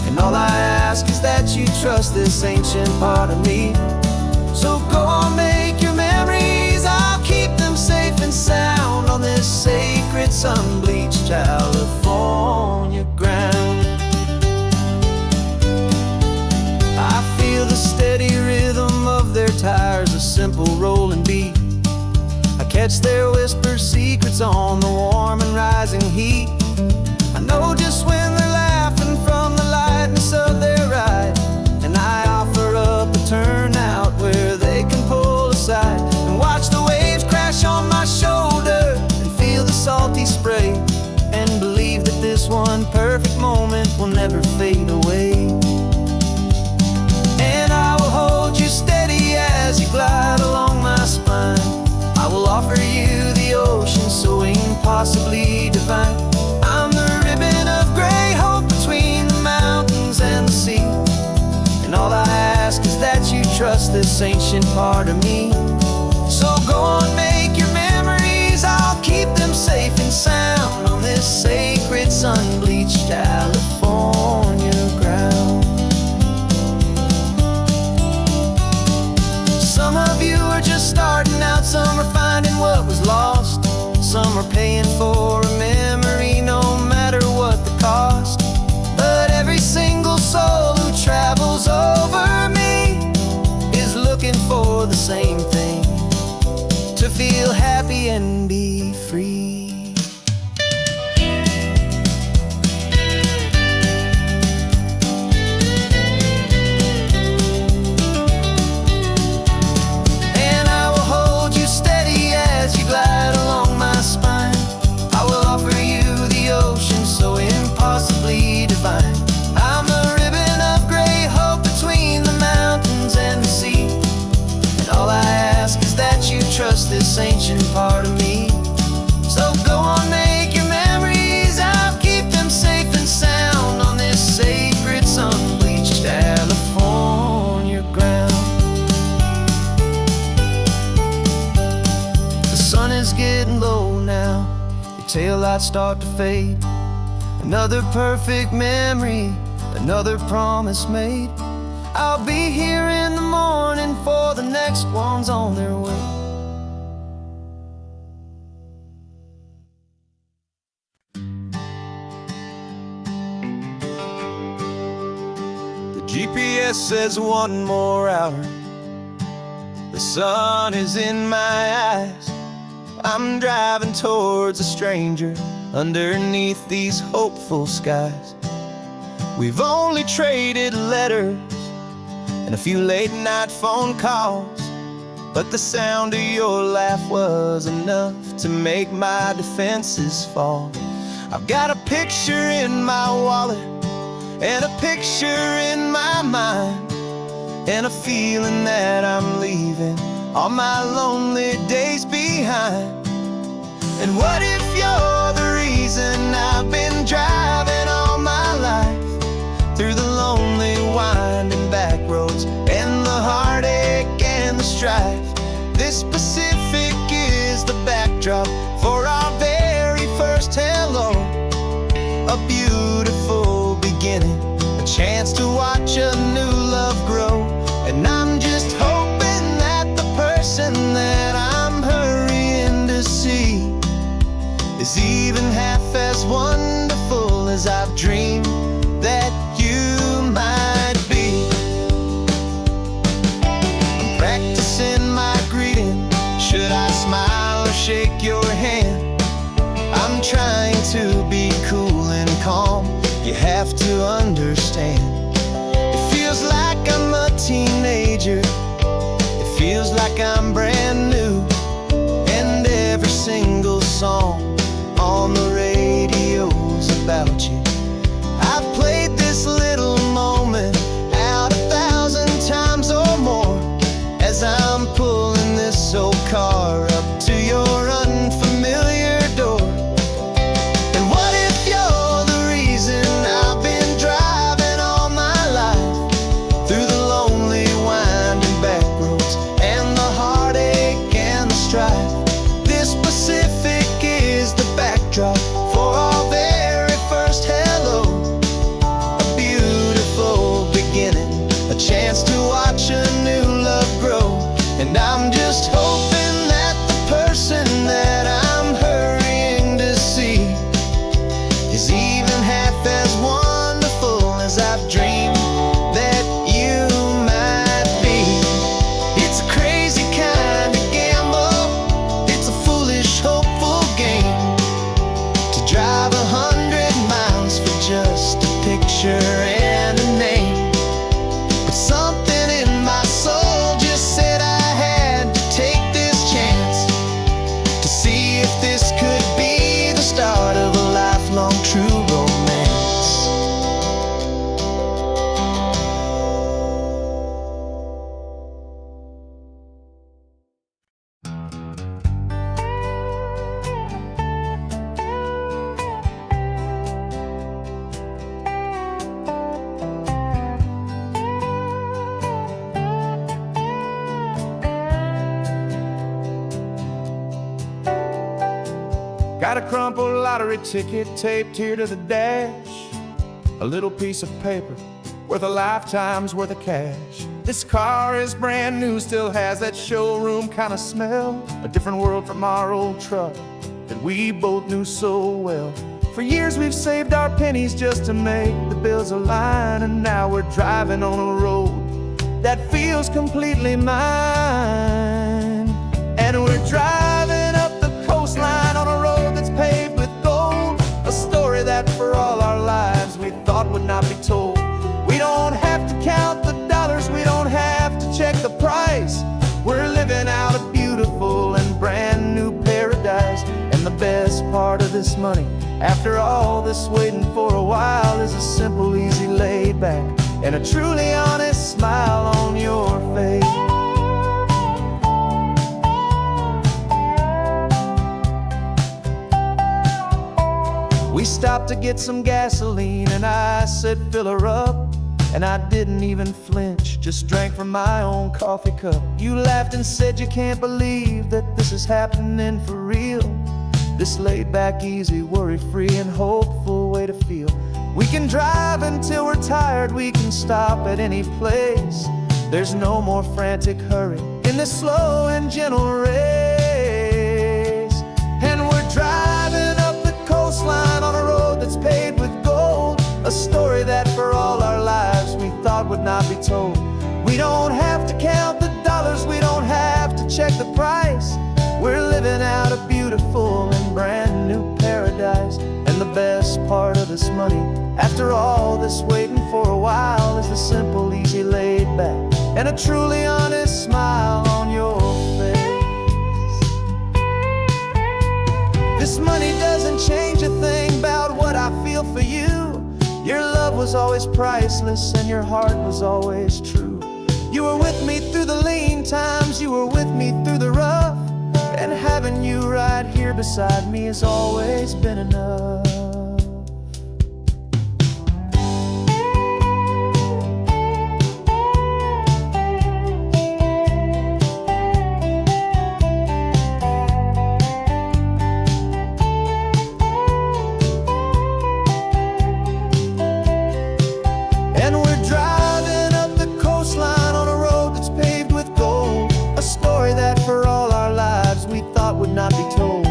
A: And all I ask is that you trust this ancient part of me. So go on, make your memories, I'll keep them safe and sound on this sacred sun-bleached California ground. I feel the steady rhythm of their tires, a simple rolling beat. I catch their whispered secrets on the warm and rising heat. I know just when they're laughing from the lightness of their ride, and I offer up a turnout where they can pull aside and watch the waves crash on my shoulder and feel the salty spray, and believe that this one perfect moment will never fade away. And I will hold you steady as you glide along my spine. I will offer you the ocean so impossibly divine. I'm the ribbon of gray hope between the mountains and the sea. And all I ask is that you trust this ancient part of me. So go on, make your memories, I'll keep them safe and sound on this sacred sun-bleached California ground. Some of you are just starting out, some are finding what was lost. Some are paying for a memory no matter what the cost. But every single soul who travels over me is looking for the same thing, to feel happy and be free. Glide along my spine. I will offer you the ocean so impossibly divine. I'm the ribbon of gray hope between the mountains and the sea. And all I ask is that you trust this ancient part of me. So go on, make your memories, I'll keep them safe and sound on this sacred sun-bleached California ground. It's getting low now, your taillights start to fade. Another perfect memory another promise made. I'll be here in the morning for the next ones on their way. The GPS says one more hour. The sun is in my eyes. I'm driving towards a stranger underneath these hopeful skies. We've only traded letters and a few late night phone calls, but the sound of your laugh was enough to make my defenses fall. I've got a picture in my wallet and a picture in my mind, and a feeling that I'm leaving all my lonely days behind. And what if you're the reason I've been driving all my life, through the lonely winding back roads and the heartache and the strife? This Pacific is the backdrop for our very first hello. A beautiful beginning, a chance to watch a new love grow. And I'm just hoping that the person that I'm hurrying to see is even half as wonderful as I've dreamed that you might be. I'm practicing my greeting. Should I smile or shake your hand? I'm trying to be cool and calm. You have to understand. It feels like I'm a teenager. It feels like I'm brand new. And every single song on the radio's about you. I've played this little moment out 1,000 times or more as I'm pulling this old car up to your unfamiliar door. And what if you're the reason I've been driving all my life, through the lonely winding back roads and the heartache and the strife? This Pacific is the backdrop for our very first hello. A beautiful beginning, a chance to watch a new love grow. And I'm just hoping that the person that I'm hurrying to see is even half as wonderful as I've dreamed that you might be. It's a crazy kind of gamble. It's a foolish, hopeful game to drive 100 miles for just a picture and a name. But something in my soul just said I had to take this chance to see if this could be the start of a lifelong true romance. Got a crumpled lottery ticket taped here to the dash, a little piece of paper worth a lifetime's worth of cash. This car is brand new, still has that showroom kind of smell, a different world from our old truck that we both knew so well. For years we've saved our pennies just to make the bills align, and now we're driving on a road that feels completely mine. And we're driving up the coastline on a road that's paved with gold, a story that for all our lives we thought would not be told. We don't have to count the dollars, we don't have to check the price. We're living out a beautiful and brand new paradise. And the best part of this money, after all this waiting for a while, is a simple, easy, laid back and a truly honest smile on your face. We stopped to get some gasoline and I said fill her up, and I didn't even flinch, just drank from my own coffee cup. You laughed and said you can't believe that this is happening for real. This laid back, easy, worry-free and hopeful way to feel. We can drive until we're tired, we can stop at any place. There's no more frantic hurry in this slow and gentle race. And we're driving up the coastline on a road that's paved with gold, a story that for all our lives we thought would not be told. We don't have to count the dollars, we don't have to check the price. We're living out a beautiful and brand new paradise. And the best part of this money, after all this waiting for a while, is the simple, easy, laid back, and a truly honest smile on your face. This money doesn't change a thing about what I feel for you. Your love was always priceless and your heart was always true. You were with me through the lean times, you were with me through the rough, and having you right here beside me has always been enough. Not be told.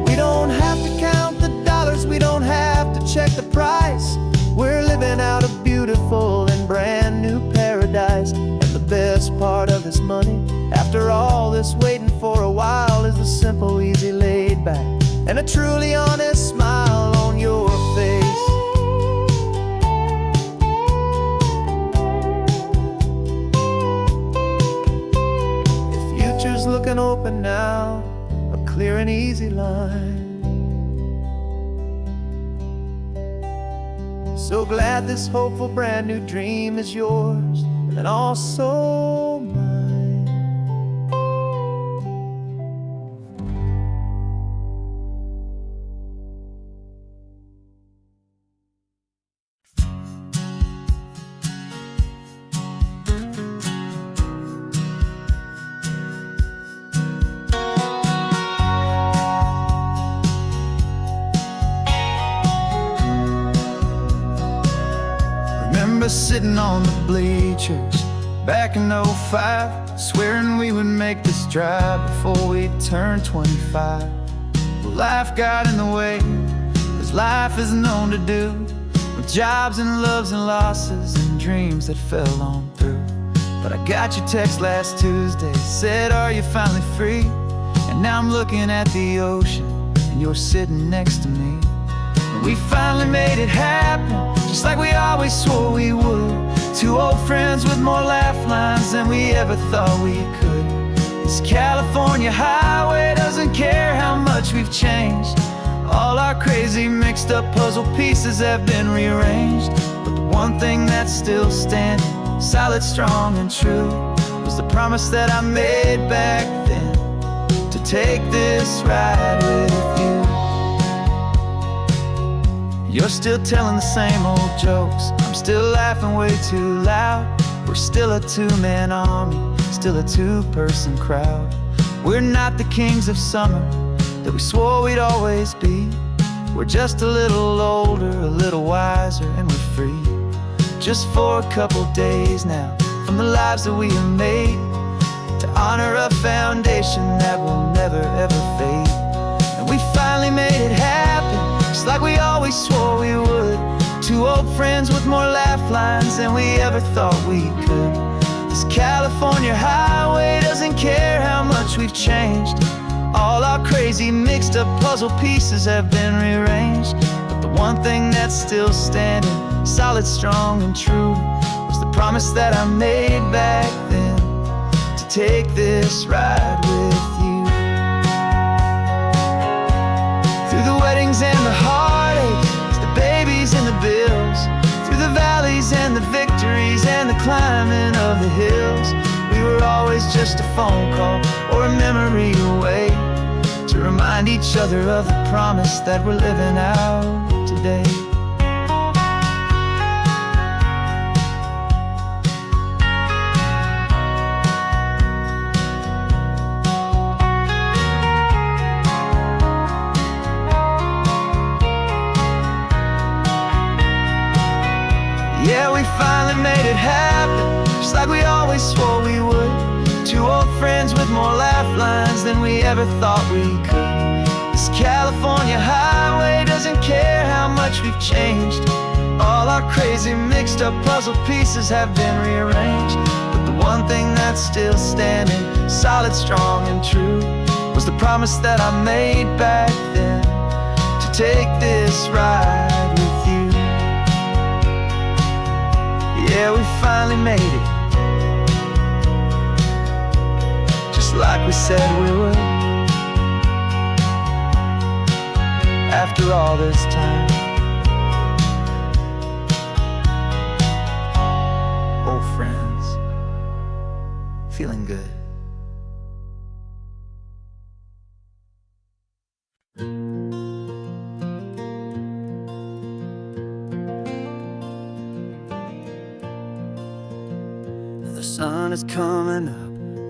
A: We don't have to count the dollars, we don't have to check the price. We're living out a beautiful and brand new paradise. And the best part of this money, after all this waiting for a while, is the simple, easy, laid back, and a truly honest smile on your face. The future's looking open now, clear and easy line. So glad this hopeful brand new dream is yours, and also mine. Sitting on the bleachers back in '05, swearing we would make this drive before we turned 25. Well, life got in the way, as life is known to do, with jobs and loves and losses and dreams that fell on through. But I got your text last Tuesday, said, are you finally free? And now I'm looking at the ocean, and you're sitting next to me. We finally made it happen, just like we always swore we would. Two old friends with more laugh lines than we ever thought we could. This California highway doesn't care how much we've changed. All our crazy mixed up puzzle pieces have been rearranged. But the one thing that's still standing, solid, strong, and true, was the promise that I made back then, to take this ride with you. You're still telling the same old jokes, I'm still laughing way too loud. We're still a two-man army, still a two-person crowd. We're not the kings of summer that we swore we'd always be. We're just a little older, a little wiser, and we're free. Just for a couple days now, from the lives that we have made, to honor a foundation that will never ever fade. And we finally made it happen, just like we always swore we would. Two old friends with more laugh lines than we ever thought we could. This California highway doesn't care how much we've changed. All our crazy mixed up puzzle pieces have been rearranged. But the one thing that's still standing, solid, strong, and true, was the promise that I made back then, to take this ride with you. Through the weddings and the heartaches, the babies and the bills, through the valleys and the victories and the climbing of the hills, we were always just a phone call or a memory away, to remind each other of the promise that we're living out today. never thought we could. This California highway doesn't care how much we've changed. All our crazy mixed up puzzle pieces have been rearranged, but the one thing that's still standing solid, strong and true was the promise that I made back then, to take this ride with you. Yeah, we finally made it, just like we said we would. After all this time, old friends, feeling good. The sun is coming up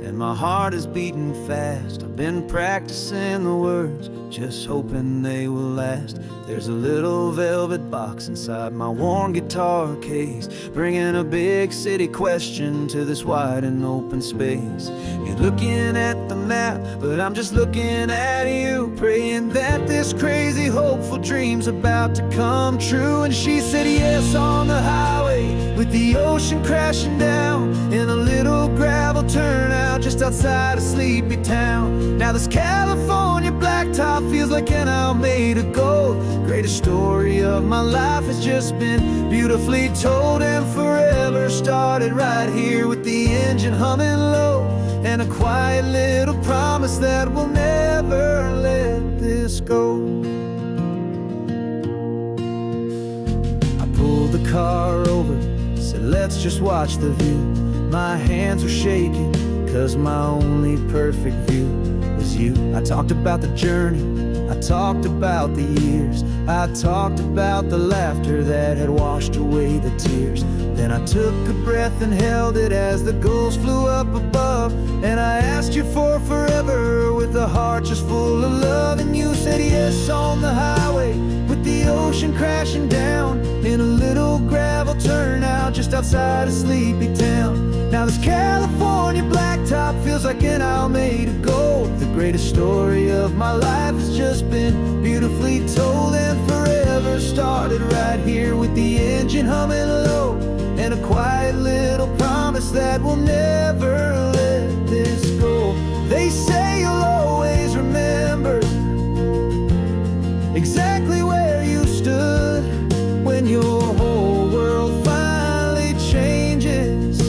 A: and my heart is beating fast. I've been practicing the words, just hoping they will last. There's a little velvet box inside my worn guitar case, bringing a big city question to this wide and open space. You're looking at the map, but I'm just looking at you, praying that this crazy hopeful dream's about to come true. And she said yes on the highway, with the ocean crashing down, in a little gravel turnout just outside a sleepy town. Now this California blacktop feels like an hour made of gold. Greatest story of my life has just been beautifully told, and forever started right here with the engine humming low, and a quiet little promise that we'll never let this go. I pulled the car over, said let's just watch the view. My hands were shaking, cause my only perfect view was you. I talked about the journey, I talked about the years, I talked about the laughter that had washed away the tears. Then I took a breath and held it as the gulls flew up above, and I asked you for forever with a heart just full of love. And you said yes on the highway, with the ocean crashing down, in a little gravel turnout just outside a sleepy town. Now this California blacktop feels like an hour made of gold. The greatest story of my life has just been beautifully told, and forever started right here with the engine humming low, and a quiet little promise that we'll never let this go. They say you'll always remember exactly where you stood when your whole world finally changes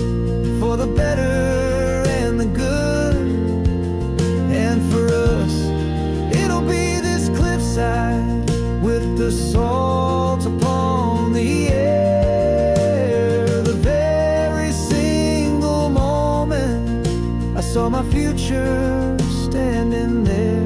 A: for the better and the good. And for us, it'll be this cliffside with the salt upon the air. The very single moment I saw my future standing there.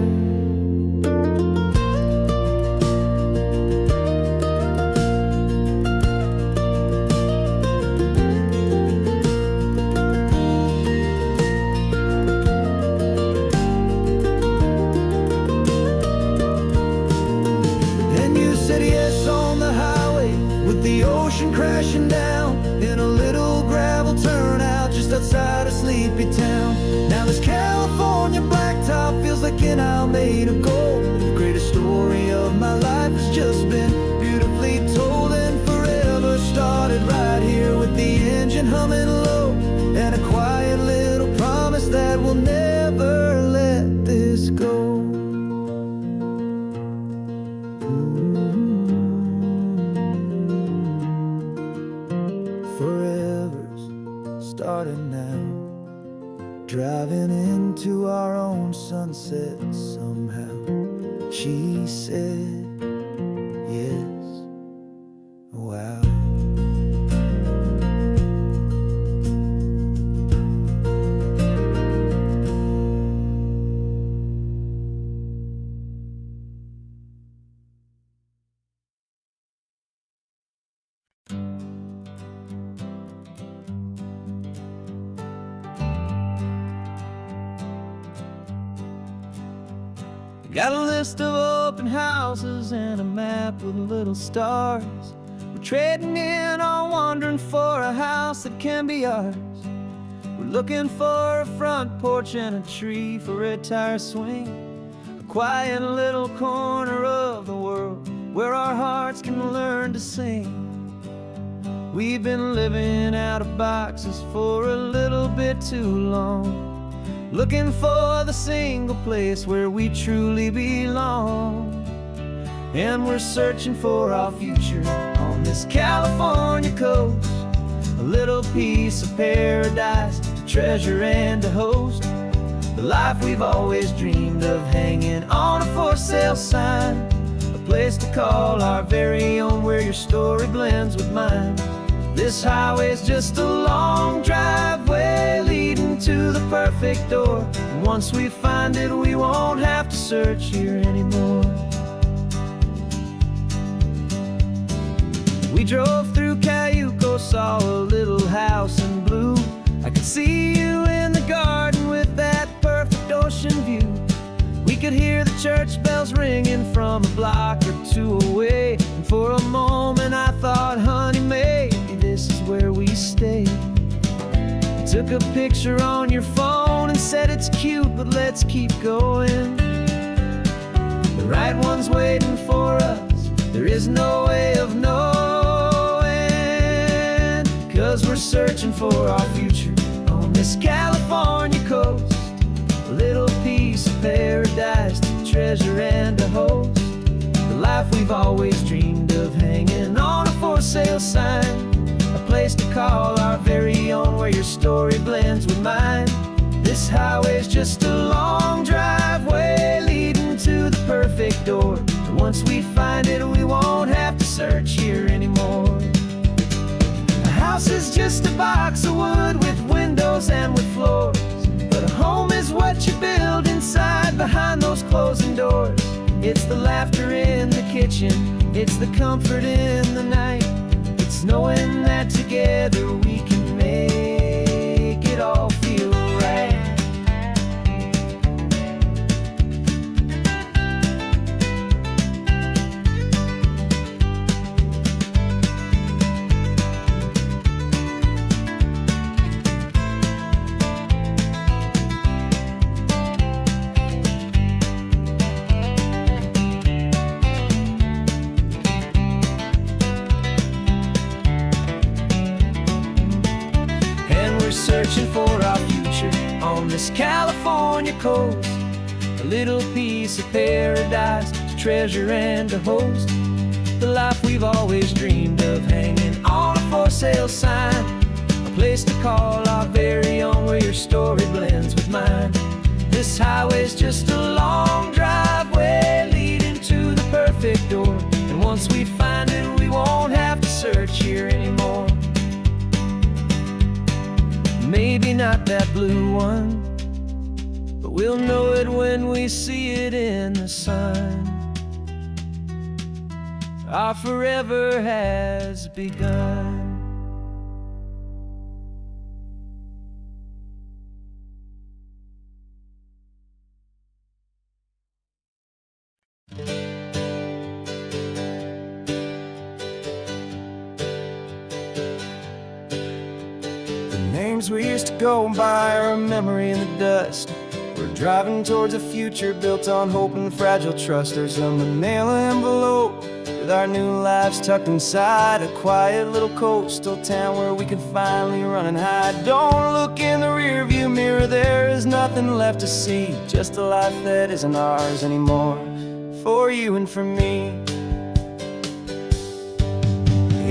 A: Crashing down in a little gravel turnout just outside a sleepy town. Now this California blacktop feels like an hour made of gold. The greatest story of my life has just been beautifully told, and forever started right here with the engine humming low, and a quiet little promise that we'll never let this go. Starting now, driving into our own sunset somehow. She said yes, wow. Got a list of open houses and a map with little stars. We're trading in or wandering for a house that can be ours. We're looking for a front porch and a tree for a tire swing. quiet little corner of the world where our hearts can learn to sing. We've been living out of boxes for a little bit too long, looking for the single place where we truly belong. And we're searching for our future on this California coast, a little piece of paradise to treasure and to host, the life we've always dreamed of, hanging on a for sale sign, a place to call our very own where your story blends with mine. This highway's just a long driveway leading to the perfect door, and once we find it we won't have to search here anymore. We drove through Cayuco, saw a little house in blue. I could see you in the garden with that perfect ocean view. We could hear the church bells ringing from a block or two away, and for a moment I thought, honey, maybe this is where we stay. You took a picture on your phone and said it's cute, but let's keep going. The right one's waiting for us, there is no way of knowing, 'cause we're searching for our future on this California coast, a little piece of paradise to treasure and to host, the life we've always dreamed of, hanging on a for sale sign, a place to call our very own where your story blends with mine. This highway's just a long driveway leading to the perfect door, and once we find it we won't have to search here anymore. A house is just a box of wood with windows and with floors, but a home is what you build inside behind those closing doors. It's the laughter in the kitchen, it's the comfort in the night, it's knowing that together we can make it all feel right. Searching for our future on this California coast, a little piece of paradise to treasure and to host, the life we've always dreamed of, hanging on a for sale sign, a place to call our very own where your story blends with mine. This highway's just a long driveway leading to the perfect door, and once we find it we won't have to search here anymore. Maybe not that blue one, but we'll know it when we see it in the sun. Our forever has begun. Names we used to go by are a memory in the dust. We're driving towards a future built on hope and fragile trust. There's a manila envelope with our new lives tucked inside, a quiet little coastal town where we can finally run and hide. Don't look in the rearview mirror, there is nothing left to see, just a life that isn't ours anymore, for you and for me.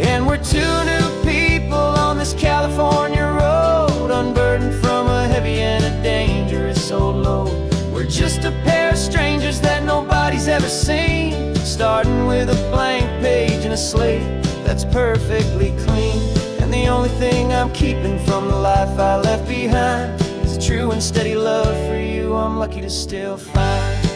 A: And we're two new people on this California road, unburdened from a heavy and a dangerous old load. We're just a pair of strangers that nobody's ever seen, starting with a blank page and a slate that's perfectly clean. And the only thing I'm keeping from the life I left behind is a true and steady love for you I'm lucky to still find.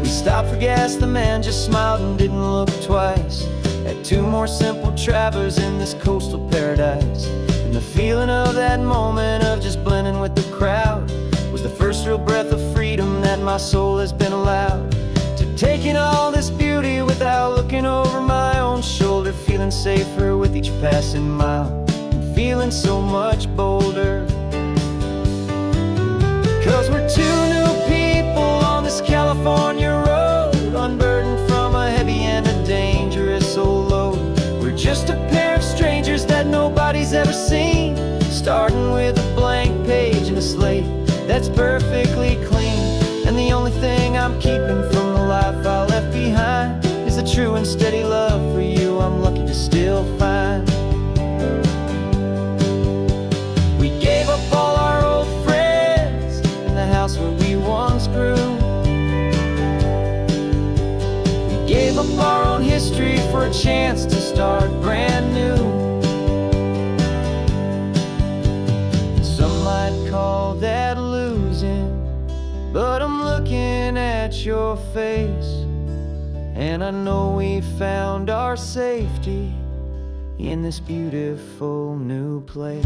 A: Stopped for gas, the man just smiled and didn't look twice. Had two more simple travelers in this coastal paradise, and the feeling of that moment of just blending with the crowd was the first real breath of freedom that my soul has been allowed to take in all this beauty without looking over my own shoulder, feeling safer with each passing mile and feeling so much bolder. 'Cause we're two new starting with a blank page and a slate that's perfectly clean. And the only thing I'm keeping from the life I left behind is the true and steady love for you I'm lucky to still find. We gave up all our old friends in the house where we once grew. We gave up our own history for a chance to start brand new. Some might call that losing, but I'm looking at your face, and I know we found our safety in this beautiful new place.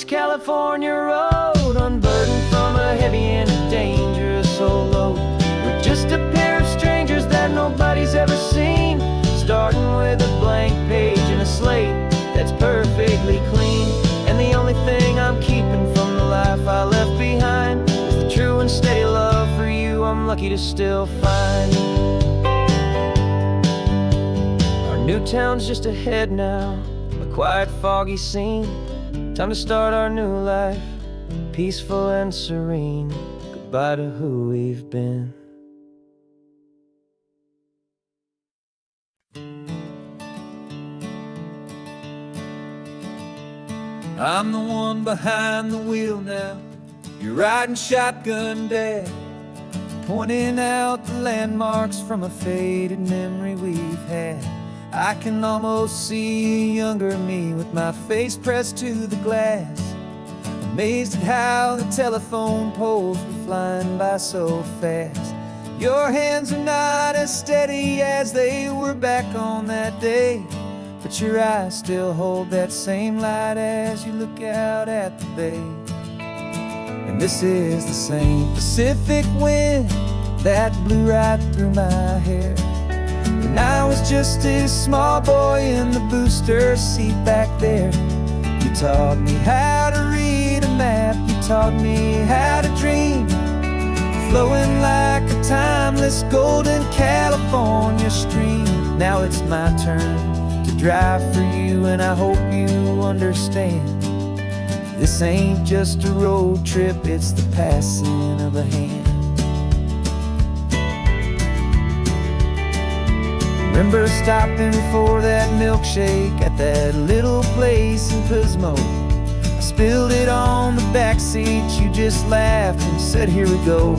A: California road, unburdened from a heavy and a dangerous old load. We're just a pair of strangers that nobody's ever seen, starting with a blank page and a slate that's perfectly clean. And the only thing I'm keeping from the life I left behind is the true and steady love for you I'm lucky to still find. Our new town's just ahead now, a quiet, foggy scene. Time to start our new life, peaceful and serene. Goodbye to who we've been. I'm the one behind the wheel now. You're riding shotgun, Dad, pointing out the landmarks from a faded memory we've had. I can almost see a younger me with my face pressed to the glass, amazed at how the telephone poles were flying by so fast. Your hands are not as steady as they were back on that day, but your eyes still hold that same light as you look out at the bay. And this is the same Pacific wind that blew right through my hair when I was just a small boy in the booster seat back there. You taught me how to read a map, you taught me how to dream, flowing like a timeless golden California stream. Now it's my turn to drive for you, and I hope you understand. This ain't just a road trip, it's the passing of a hand. Remember stopping for that milkshake at that little place in Pismo. I spilled it on the back seat, you just laughed and said, here we go.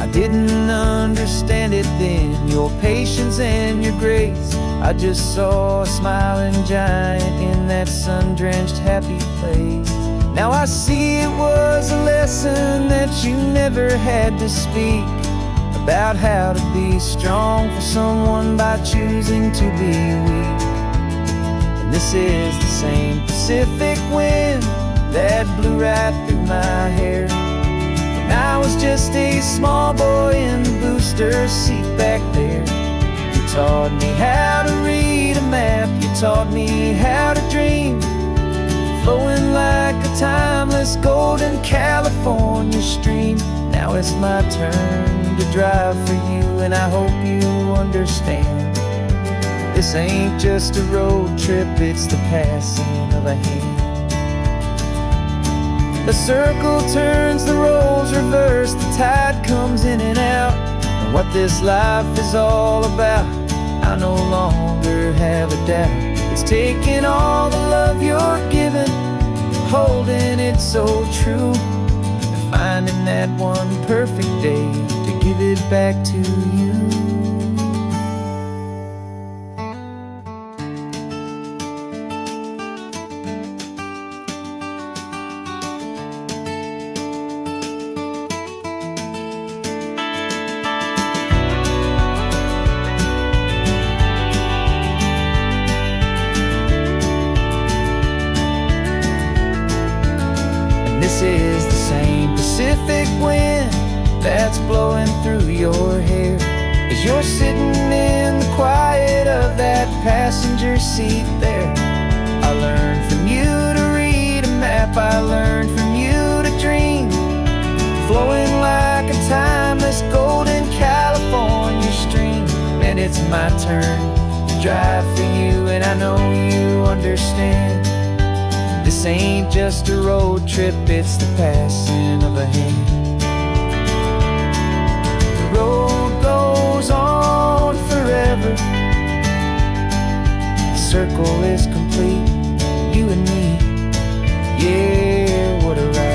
A: I didn't understand it then, your patience and your grace. I just saw a smiling giant in that sun-drenched happy place. Now I see it was a lesson that you never had to speak, about how to be strong for someone by choosing to be weak. And this is the same Pacific wind that blew right through my hair when I was just a small boy in the booster seat back there. You taught me how to read a map, you taught me how to dream, flowing like a timeless golden California stream. Now it's my turn to drive for you, and I hope you understand. This ain't just a road trip, it's the passing of a hand. The circle turns, the roles reverse, the tide comes in and out. And what this life is all about, I no longer have a doubt. It's taking all the love you're giving, holding it so true, finding that one perfect day to give it back to you. And this is the same Pacific wind that's blowing through your hair. as you're sitting in the quiet of that passenger seat there. I learned from you to read a map, I learned from you to dream, flowing like a timeless golden California stream. And it's my turn to drive for you, and I know you understand. This ain't just a road trip, it's the passing of a hand. The road goes on forever, the circle is complete, you and me, yeah, what a ride.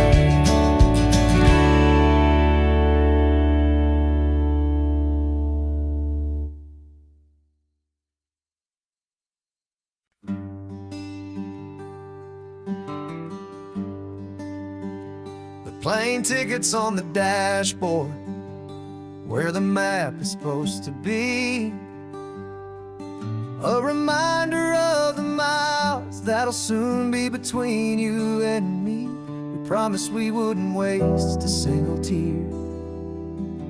A: Plane tickets on the dashboard, where the map is supposed to be. A reminder of the miles that'll soon be between you and me. We promised we wouldn't waste a single tear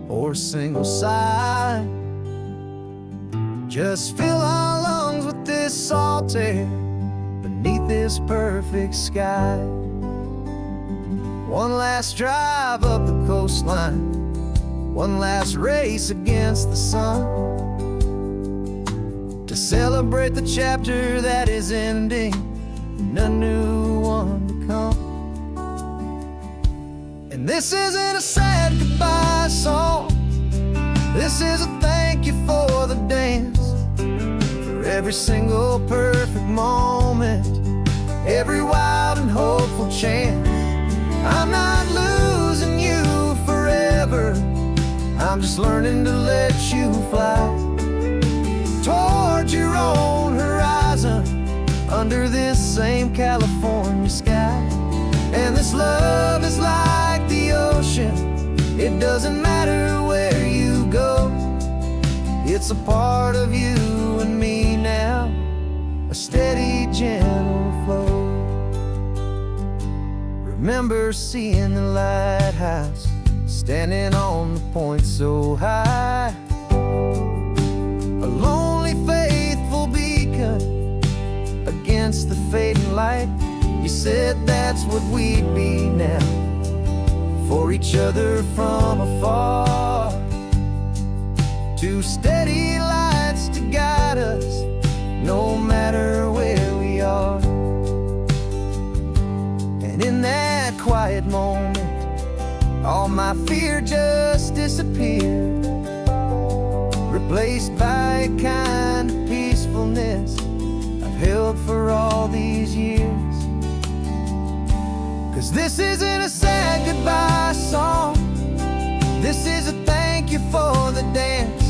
A: or a single sigh. Just fill our lungs with this salt air beneath this perfect sky. One last drive up the coastline, one last race against the sun, to celebrate the chapter that is ending and a new one to come. And this isn't a sad goodbye song, this is a thank you for the dance, for every single perfect moment, every wild and hopeful chance. I'm not losing you forever, I'm just learning to let you fly toward your own horizon, under this same California sky. And this love is like the ocean, it doesn't matter where you go, it's a part of you and me now, a steady, gentle flow. Remember seeing the lighthouse, standing on the point so high, a lonely, faithful beacon against the fading light. You said that's what we'd be now, for each other from afar. Two steady lights to guide us, no matter where we are. And in that quiet moment, all my fear just disappeared, replaced by a kind of peacefulness I've held for all these years. 'Cause this isn't a sad goodbye song, this is a thank you for the dance,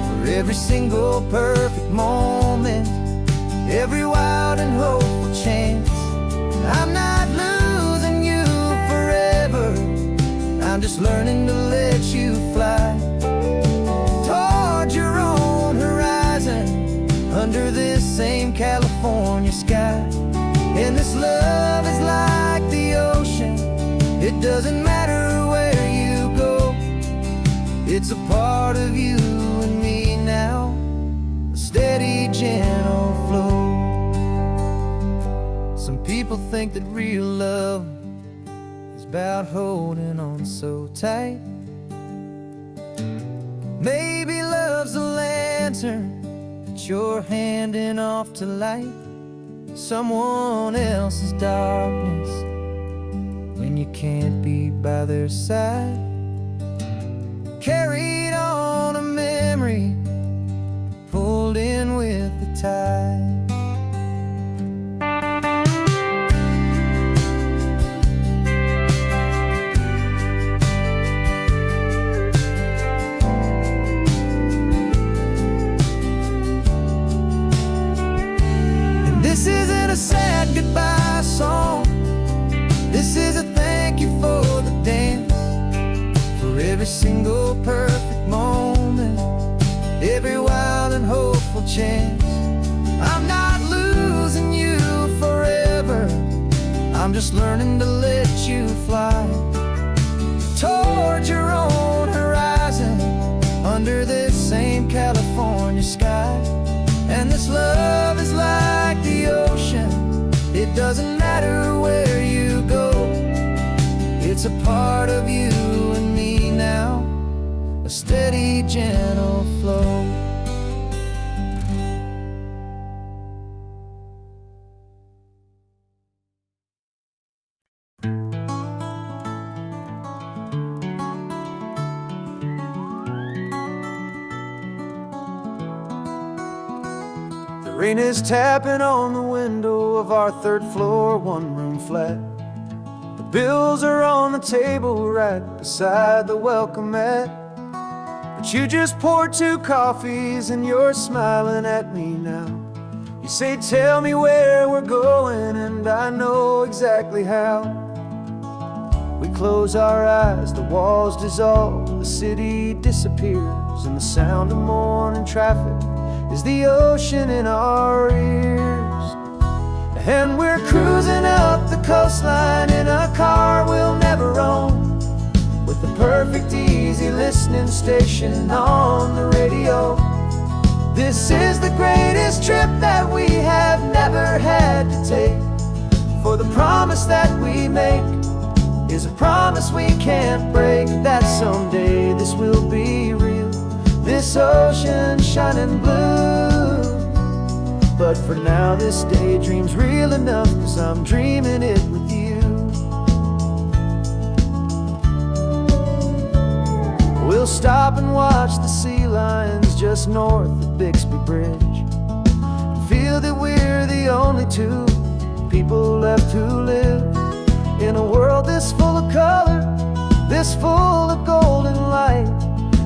A: for every single perfect moment, every wild and hopeful chance. I'm not losing you forever, I'm just learning to let you fly toward your own horizon, under this same California sky. And this love is like the ocean, it doesn't matter where you go, it's a part of you and me now, a steady, gentle flow. Some people think that real love is about holding on so tight. Maybe love's a lantern that you're handing off to light someone else's darkness when you can't be by their side. Carried on a memory, pulled in with the tide. This isn't a sad goodbye song, this is a thank you for the dance, for every single perfect moment, every wild and hopeful chance. I'm not losing you forever, I'm just learning to let you fly toward your own horizon, under this matter where you go. It's a part of you and me now, a steady, gentle flow. The rain is tapping on the window of our third floor, one-room flat. The bills are on the table right beside the welcome mat. But you just poured 2 coffees and you're smiling at me now. You say, tell me where we're going, and I know exactly how. We close our eyes, the walls dissolve, the city disappears, and the sound of morning traffic is the ocean in our ears. And we're cruising up the coastline in a car we'll never own, with the perfect easy listening station on the radio. This is the greatest trip that we have never had to take, for the promise that we make is a promise we can't break, that someday this will be real, this ocean shining blue. But for now this daydream's real enough, 'cause I'm dreaming it with you. We'll stop and watch the sea lions just north of Bixby Bridge, and feel that we're the only 2 people left who live in a world this full of color, this full of golden light.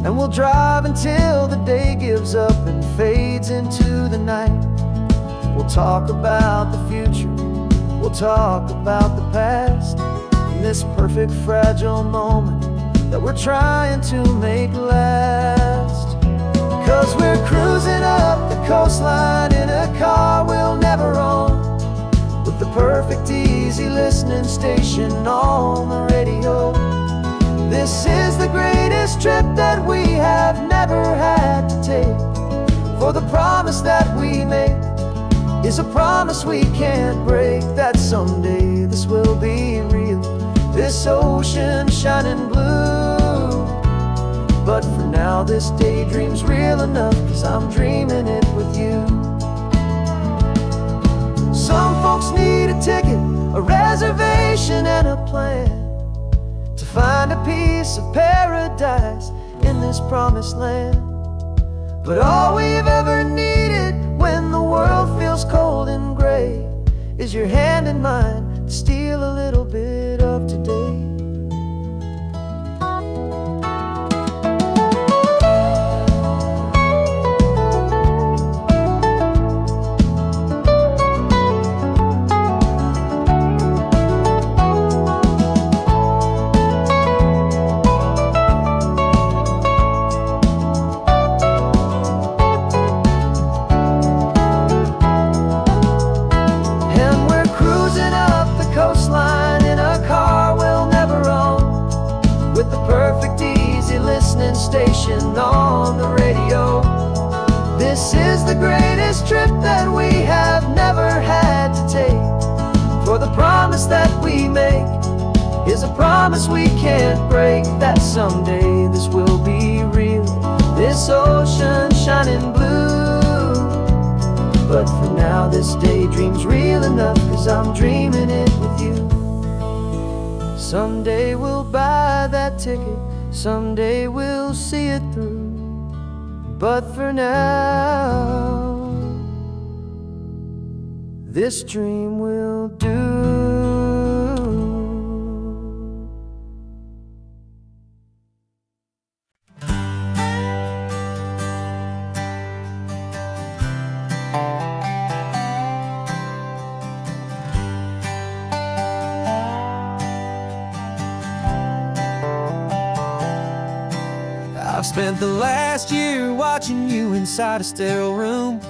A: And we'll drive until the day gives up and fades into the night. We'll talk about the future, we'll talk about the past, in this perfect fragile moment that we're trying to make last. 'Cause we're cruising up the coastline in a car we'll never own, with the perfect easy listening station on the radio. This is the greatest trip that we have never had to take, for the promise that we make is a promise we can't break, that someday this will be real, this ocean shining blue. But for now this daydream's real enough, 'cause I'm dreaming it with you. Some folks need a ticket, a reservation and a plan, to find a piece of paradise in this promised land. But all we've ever needed when the world feels cold and gray is your hand in mine to steal a little bit of today. Station on the radio. This is the greatest trip that we have never had to take, for the promise that we make is a promise we can't break, that someday this will be real, this ocean shining blue. But for now this daydream's real enough, 'cause I'm dreaming it with you. Someday we'll buy that ticket, someday we'll see it through, but for now this dream will do. I've spent the last year watching you inside a sterile room,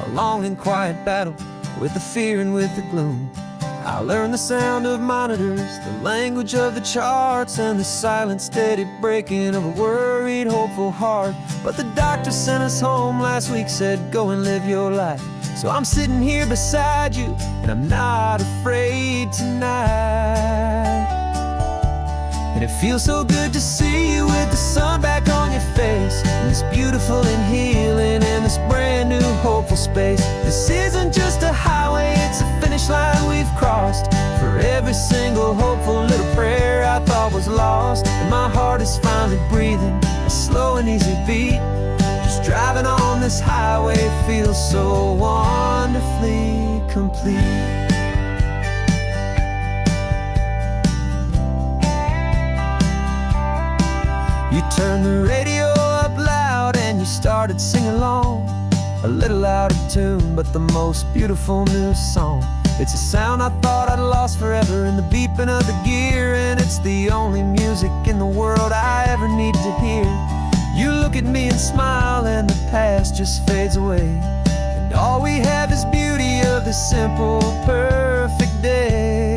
A: a long and quiet battle with the fear and with the gloom. I learned the sound of monitors, the language of the charts, and the silent, steady breaking of a worried, hopeful heart. But the doctor sent us home last week, said, go and live your life. So I'm sitting here beside you, and I'm not afraid tonight. And it feels so good to see you with the sun back on your face, and this beautiful and healing in this brand new hopeful space. This isn't just a highway, it's a finish line we've crossed. For every single hopeful little prayer I thought was lost, and my heart is finally breathing a slow and easy beat. Just driving on this highway feels so wonderfully complete. You turned the radio up loud and you started singing along, a little out of tune, but the most beautiful new song. It's a sound I thought I'd lost forever in the beeping of the gear, and it's the only music in the world I ever need to hear. You look at me and smile, and the past just fades away, and all we have is beauty of this simple, perfect day.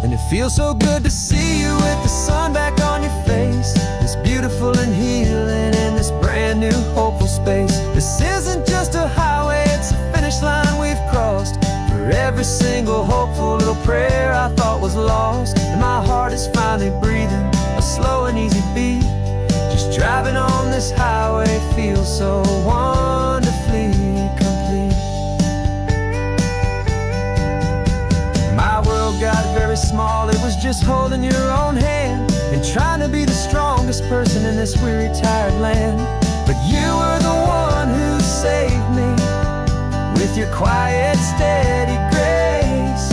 A: And it feels so good to see you with the sun back on your face, this beautiful and healing in this brand new hopeful space. This isn't just a highway, it's a finish line we've crossed. For every single hopeful little prayer I thought was lost, and my heart is finally breathing a slow and easy beat. Just driving on this highway feels so wonderfully complete. My world got very small, it was just holding your own hand and trying to be the strongest person in this weary, tired land. But you were the one who saved me with your quiet, steady grace.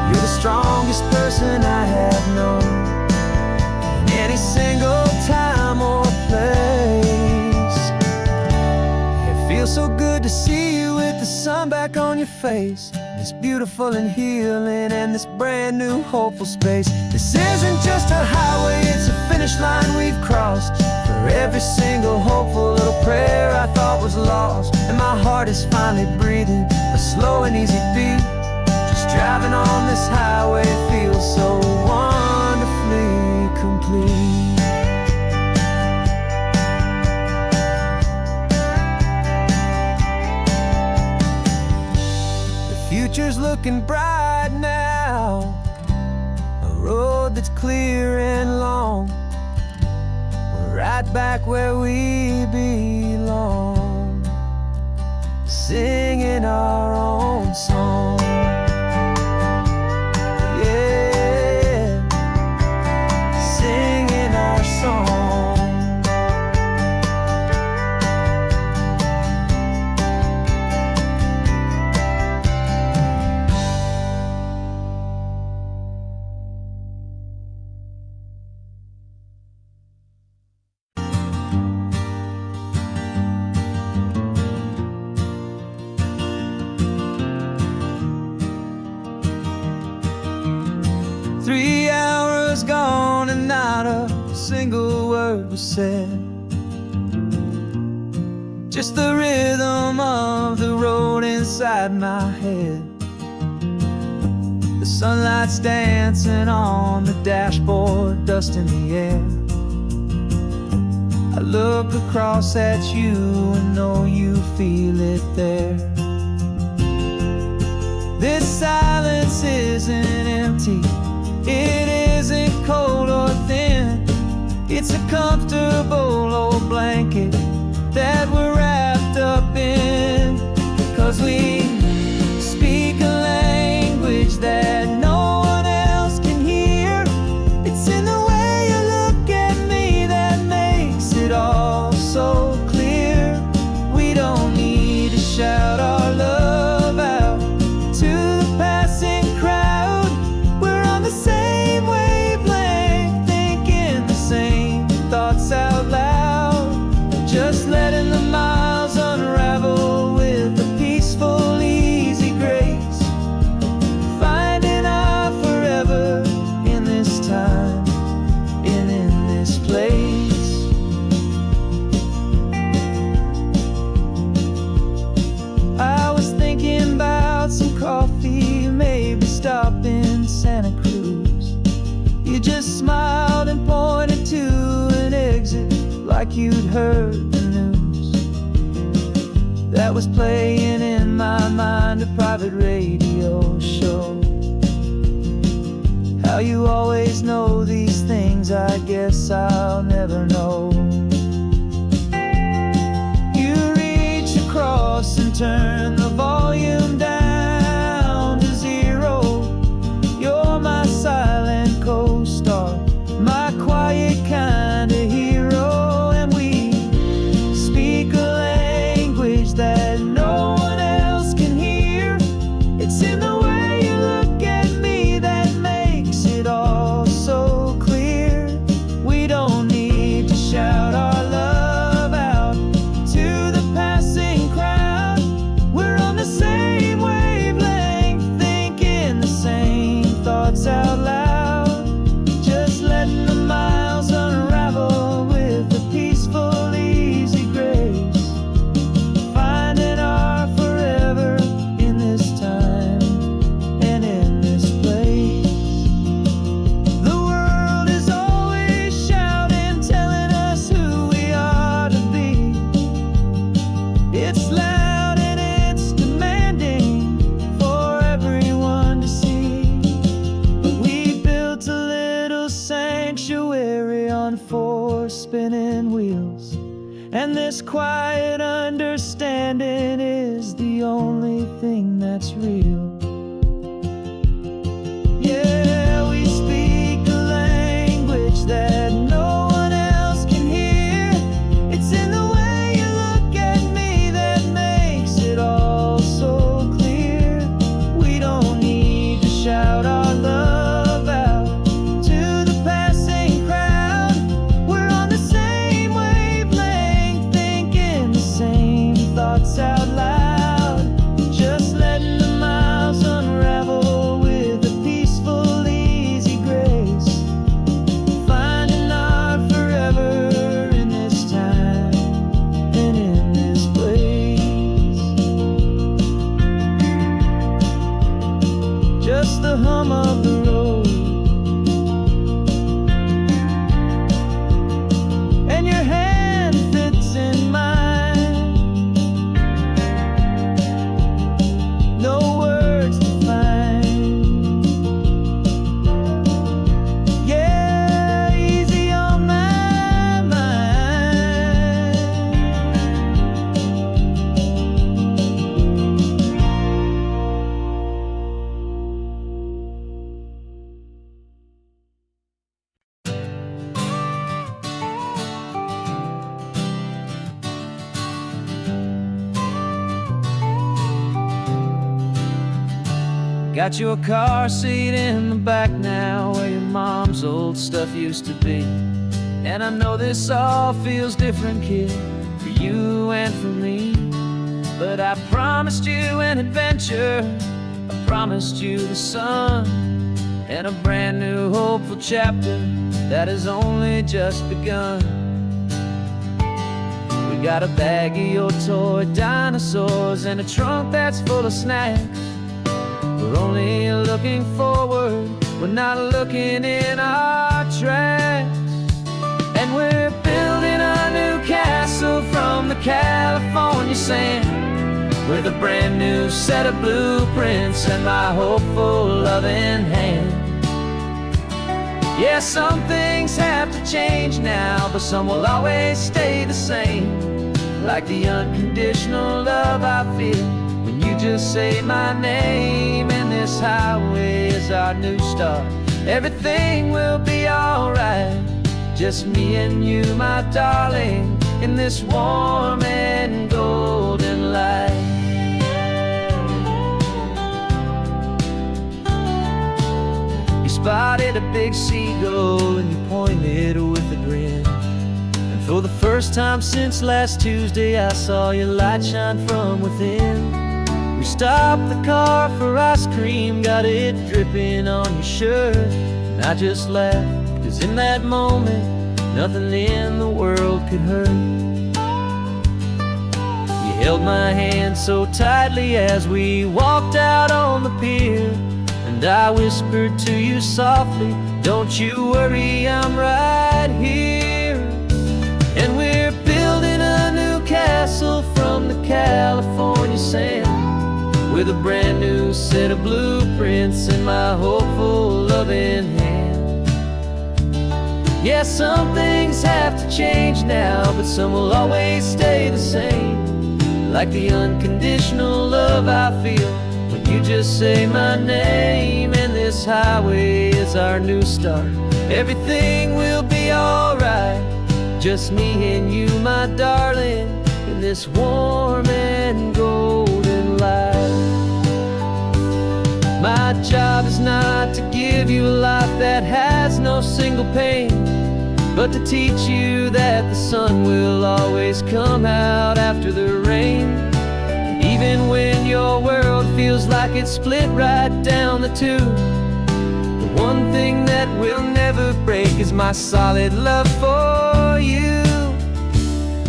A: You're the strongest person I have known in any single time or place. It feels so good to see you with the sun back on your face, this beautiful and healing and this brand new hopeful space. This isn't just a highway, it's a finish line we've crossed. For every single hopeful little prayer I thought was lost, and my heart is finally breathing a slow and easy beat. Just driving on this highway feels so wonderfully complete. Future's looking bright now, a road that's clear and long. We're right back where we belong, singing our own song. Yeah, singing our song. Gone and not a single word was said, just the rhythm of the road inside my head. The sunlight's dancing on the dashboard, dust in the air. I look across at you and know you feel it there. This silence isn't empty, it isn't cold or thin. It's a comfortable old blanket that we're wrapped up in, 'cause we speak a language that no one else can hear. It's in the way you look at me that makes it all so clear. We don't need to shout our love out to the passing crowd. We're on the same wavelength, thinking the same thoughts out loud, just letting the miles unravel with a peaceful, easy grace, finding our forever in this time and in this place. I was thinking about some coffee, maybe stop in Santa Cruz. You just smiled and pointed to an exit like you'd heard the news. that was playing in my mind, a private radio show. How you always know these things, I guess I'll never know. You reach across and turn the volume down to 0. You're my silent co-star, my quiet kind of hero. And we speak a language that no one else can hear. It's in the way you look at me that makes it all so clear. We don't need to shout our love out to the passing crowd. We're on the same wavelength, thinking the same thoughts out loud. Just letting the miles unravel with a peaceful, easy grace. Finding our forever in this time and in this place. The world is always shouting, telling us who we are to be. It's loud and it's demanding for everyone to see. But we built a little sanctuary on 4 spinning wheels, and this quiet understanding is the only thing that's real. Yeah, we speak a language that no one else can hear. It's in the way you look at me that makes it all so clear. We don't need to shout our love out to the passing crowd. We're on the same wavelength, thinking the same thoughts out loud. Just letting the miles unravel with a peaceful, easy grace. Finding our forever in this time and in this place. Just the hum of the road and your hand fits in mine. No words to find. Yeah, easy on my mind. Got your car seat in the back now, where your mom's old stuff used to be. And I know this all feels different, kid, for you and for me. But I promised you an adventure, I promised you the sun, and a brand new hopeful chapter that has only just begun. We got a bag of your toy dinosaurs and a trunk that's full of snacks. We're only looking forward, we're not looking in our tracks. And we're building a new castle from the California sand, with a brand new set of blueprints and my hopeful loving hand. Yeah, some things have to change now, but some will always stay the same. Like the unconditional love I feel when you just say my name. And this highway is our new start, everything will be alright. Just me and you, my darling, in this warm and golden light. You spotted a big seagull and you pointed with a grin. And for the first time since last Tuesday, I saw your light shine from within. We stopped the car for ice cream, got it dripping on your shirt. And I just laughed, 'cause in that moment, nothing in the world could hurt. You held my hand so tightly as we walked out on the pier, and I whispered to you softly, don't you worry, I'm right here. And we're building a new castle from the California sand, with a brand new set of blueprints in my hopeful, loving hand. Yeah, some things have to change now, but some will always stay the same, like the unconditional love I feel when you just say my name. And this highway is our new start. Everything will be alright, just me and you, my darling, in this warm and golden light. My job is not to give you a life that has no single pain, but to teach you that the sun will always come out after the rain. And even when your world feels like it's split right down the tube, the one thing that will never break is my solid love for you.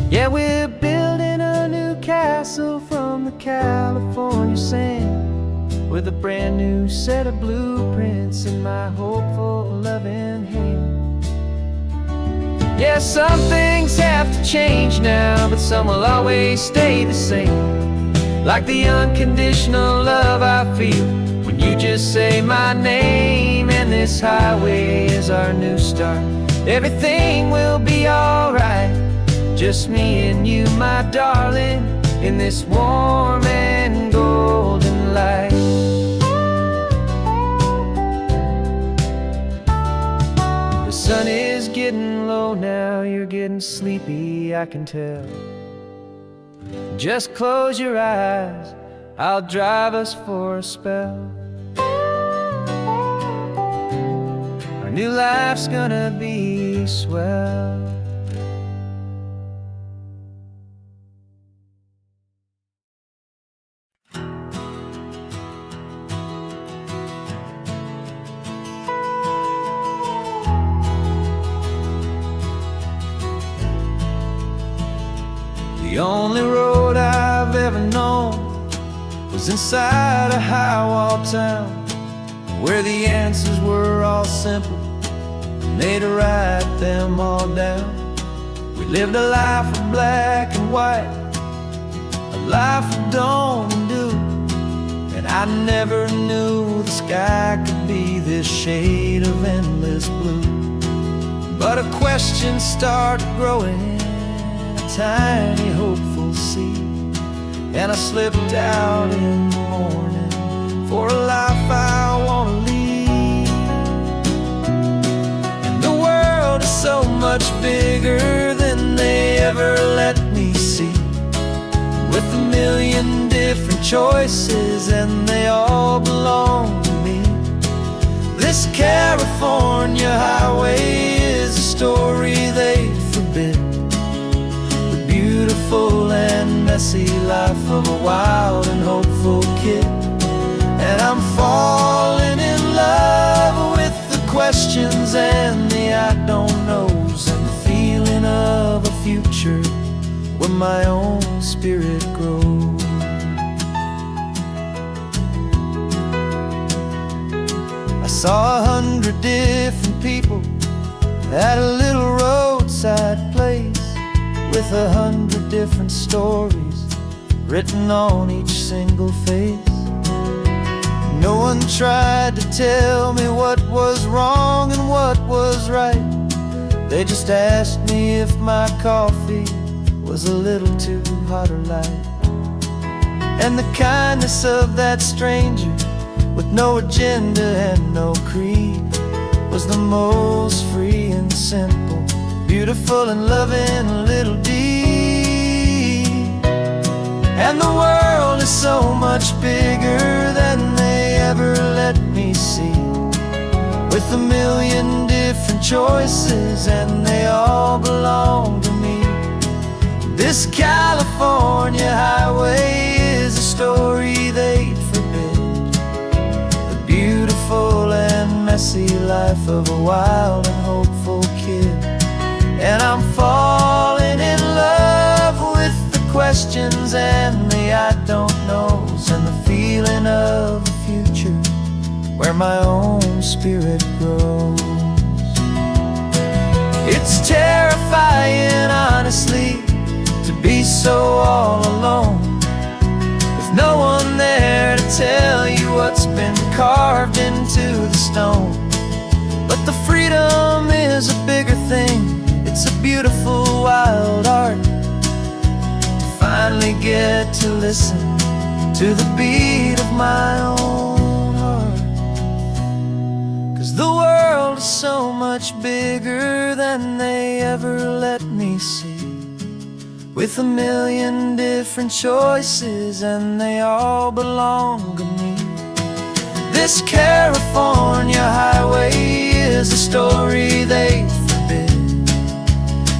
A: Yeah, we're building a new castle from the California sand, with a brand new set of blueprints in my hopeful, loving hand. Yeah, some things have to change now, but some will always stay the same, like the unconditional love I feel when you just say my name. And this highway is our new start. Everything will be alright, just me and you, my darling, in this warm and golden light. The sun is getting low now, you're getting sleepy, I can tell. Just close your eyes, I'll drive us for a spell. Our new life's gonna be swell. The only road I've ever known was inside a high-wall town, where the answers were all simple and they'd write them all down. We lived a life of black and white, a life of dawn and dew, and I never knew the sky could be this shade of endless blue. But a question started growing, tiny hopeful seed, and I slipped out in the morning for a life I want to lead. And the world is so much bigger than they ever let me see, with a million different choices and they all belong to me. This California highway is a story they forbid, beautiful and messy life of a wild and hopeful kid. And I'm falling in love with the questions and the I don't knows, and the feeling of a future where my own spirit grows. I saw 100 different people at a little roadside place, with 100 different stories written on each single face. No one tried to tell me what was wrong and what was right. They just asked me if my coffee was a little too hot or light. And the kindness of that stranger, with no agenda and no creed, was the most free and simple, beautiful and loving little deed. And the world is so much bigger than they ever let me see, with a million different choices and they all belong to me. This California highway is a story they'd forbid, the beautiful and messy life of a wild and hopeful kid. And I'm falling in love with the questions and the I don't knows, and the feeling of a future where my own spirit grows. It's terrifying, honestly, to be so all alone, no one there to tell you what's been carved into the stone. But the freedom is a bigger thing. It's a beautiful wild art to finally get to listen to the beat of my own heart. 'Cause the world is so much bigger than they ever let me see, with a million different choices and they all belong to me. This California highway is a story they forbid,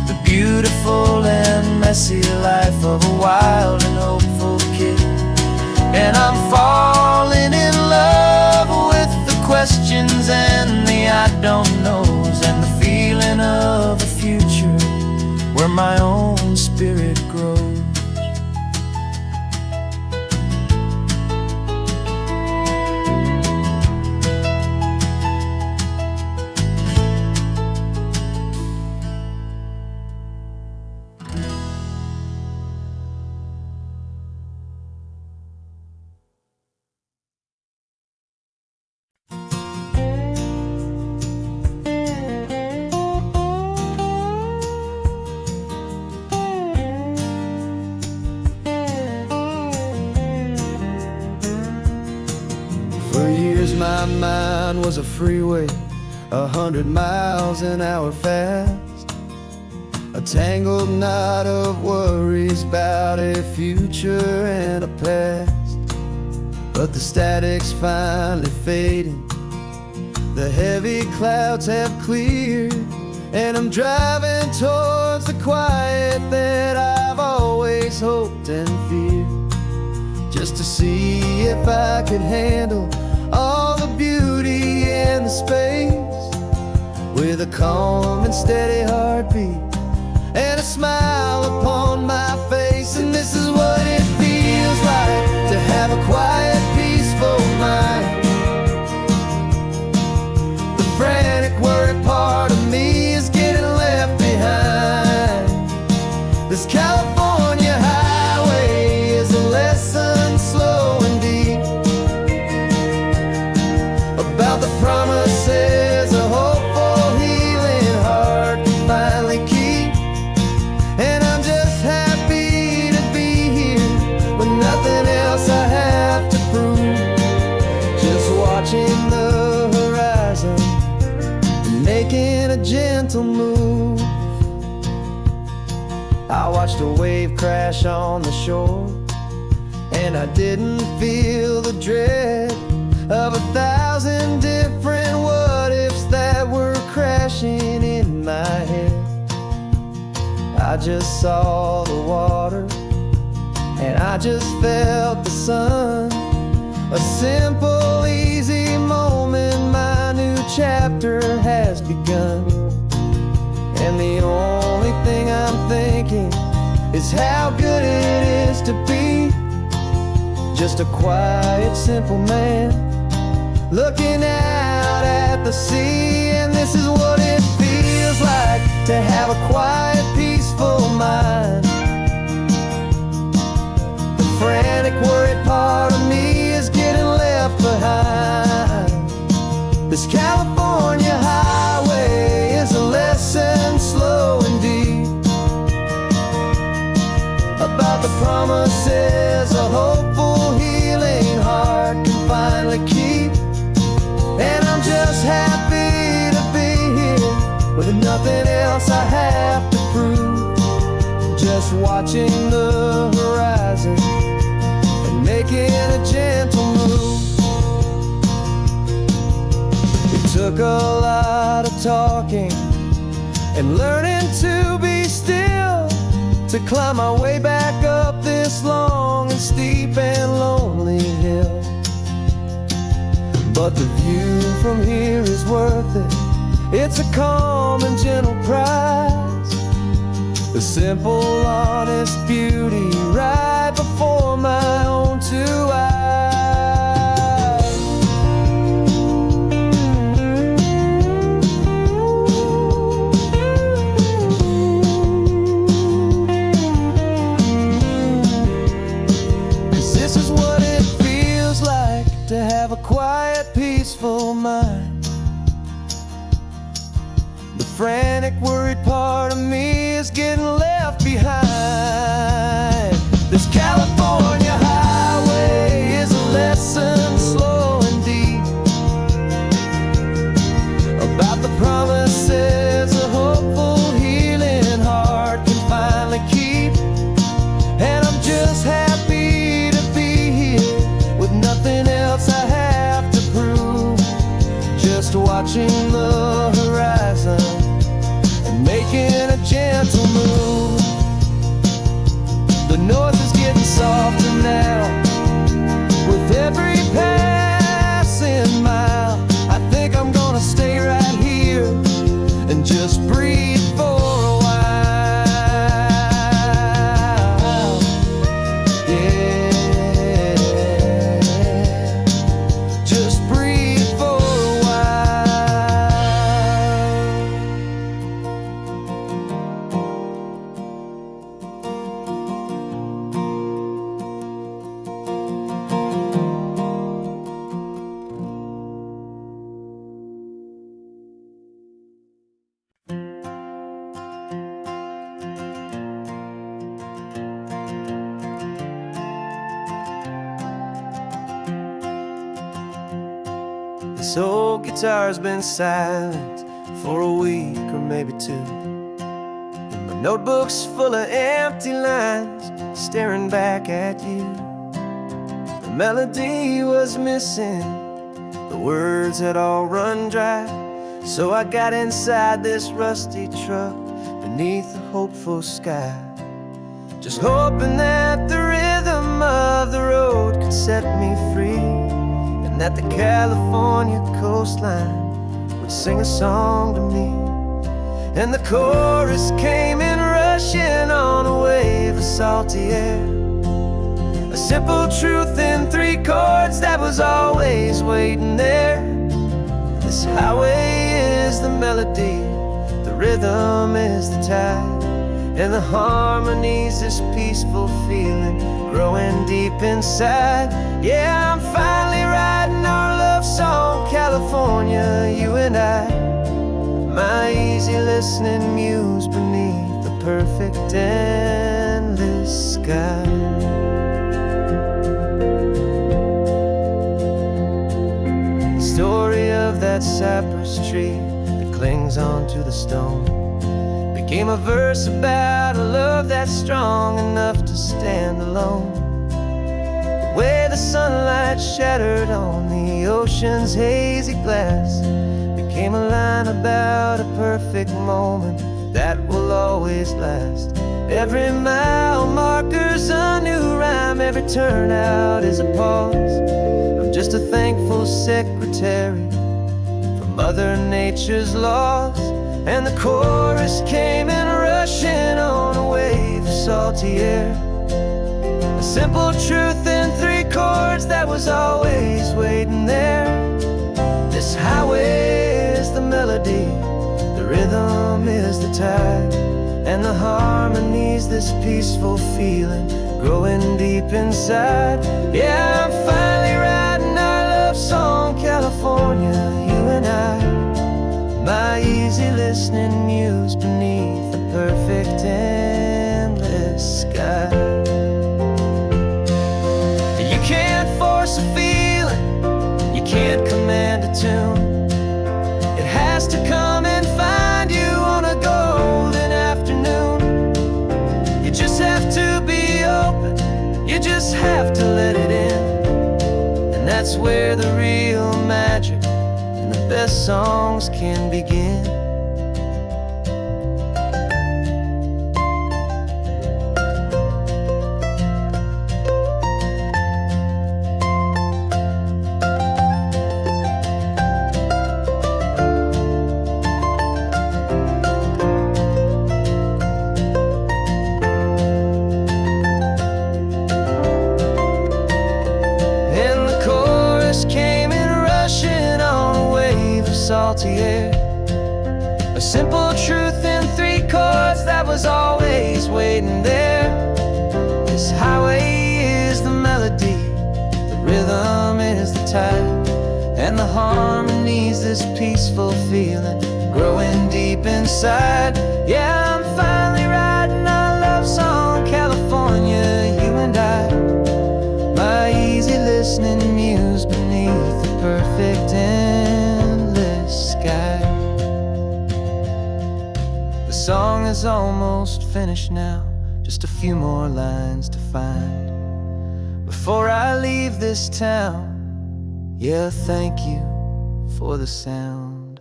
A: the beautiful and messy life of a wild and hopeful kid. And I'm falling in love with the questions and the I don't knows, and the feeling of a future where my own spirit grows. For years my mind was a freeway, 100 miles an hour fast, a tangled knot of worries about a future and a past. But the static's finally fading, the heavy clouds have cleared, and I'm driving towards the quiet that I've always hoped and feared, just to see if I could handle all the beauty and the space, with a calm and steady heartbeat and a smile upon my face. And this is what it feels like to have a quiet, peaceful mind. The frantic, worried part of me is getting left behind. This California highway is a lesson slow and deep about the promises a hopeful, healing heart can finally keep. And I'm just happy to be here with nothing else I have to prove, just watching the horizon and making a gentle move. I watched a wave crash on the shore, and I didn't feel the dread of 1,000 different what-ifs that were crashing in my head. I just saw the water, and I just felt the sun. A simple, easy moment, my new chapter has begun. And the only thing I'm thinking is how good it is to be just a quiet, simple man looking out at the sea. And this is what it feels like to have a quiet, peaceful mind. The frantic, worried part of me is getting left behind. This California highway is a lesson slow and deep about the promises a hopeful, healing heart can finally keep. And I'm just happy to be here with nothing else I have to prove, just watching the horizon and making a gentle move. It took a lot of talking and learning to be still to climb my way back up this long and steep and lonely hill. But the view from here is worth it. It's a calm and gentle prize, the simple, honest beauty right before my own two eyes. This is what panic, worried part of me is getting left behind. This California highway is a lesson slow and deep about the promises a hopeful, healing heart can finally keep. And I'm just happy to be here with nothing else I have to prove, just watching the horizon and making a gentle move. The noise is getting softer now with every passing mile. I think I'm gonna stay right here and just breathe for a while. Yeah, just breathe for a This old guitar's been silent for a week or maybe two, and my notebook's full of empty lines staring back at you. The melody was missing, the words had all run dry, so I got inside this rusty truck beneath a hopeful sky, just hoping that the rhythm of the road could set me free, and that the California coastline would sing a song to me. And the chorus came in rushing on a wave of salty air, a simple truth in 3 chords that was always waiting there. This highway is the melody, the rhythm is the tide, and the harmony's this peaceful feeling growing deep inside. Yeah, I'm finally writing our love song, California, you and I, my easy listening muse beneath the perfect endless sky. The story of that cypress tree that clings onto the stone became a verse about a love that's strong enough to stand alone. The way the sunlight shattered on the ocean's hazy glass became a line about a perfect moment that will always last. Every mile marker's a new rhyme, every turnout is a pause. I'm just a thankful secretary for Mother Nature's laws. And the chorus came in rushing on a wave of salty air, a simple truth in 3 chords that was always waiting there. This highway is the melody, the rhythm is the tide, and the harmony's this peaceful feeling growing deep inside. Yeah, I'm finally writing our love song, California, you and I, my easy listening muse beneath the perfect endless sky. You can't force a feeling, you can't command a tune. It has to come and find you on a golden afternoon. You just have to be open, you just have to let it in, and that's where the real magic, the best songs can begin. And the chorus came in rushing on a wave of salty air, a simple truth in 3 chords that was always waiting there. This highway is the melody, the rhythm is the tide, and the harmony's this peaceful feeling growing deep inside. Yeah, I'm finally writing our love song, California, you and I. My easy listening muse beneath the perfect endless sky. The song is almost finished now, just a few more lines to find before I leave this town. Yeah, thank you for the sound.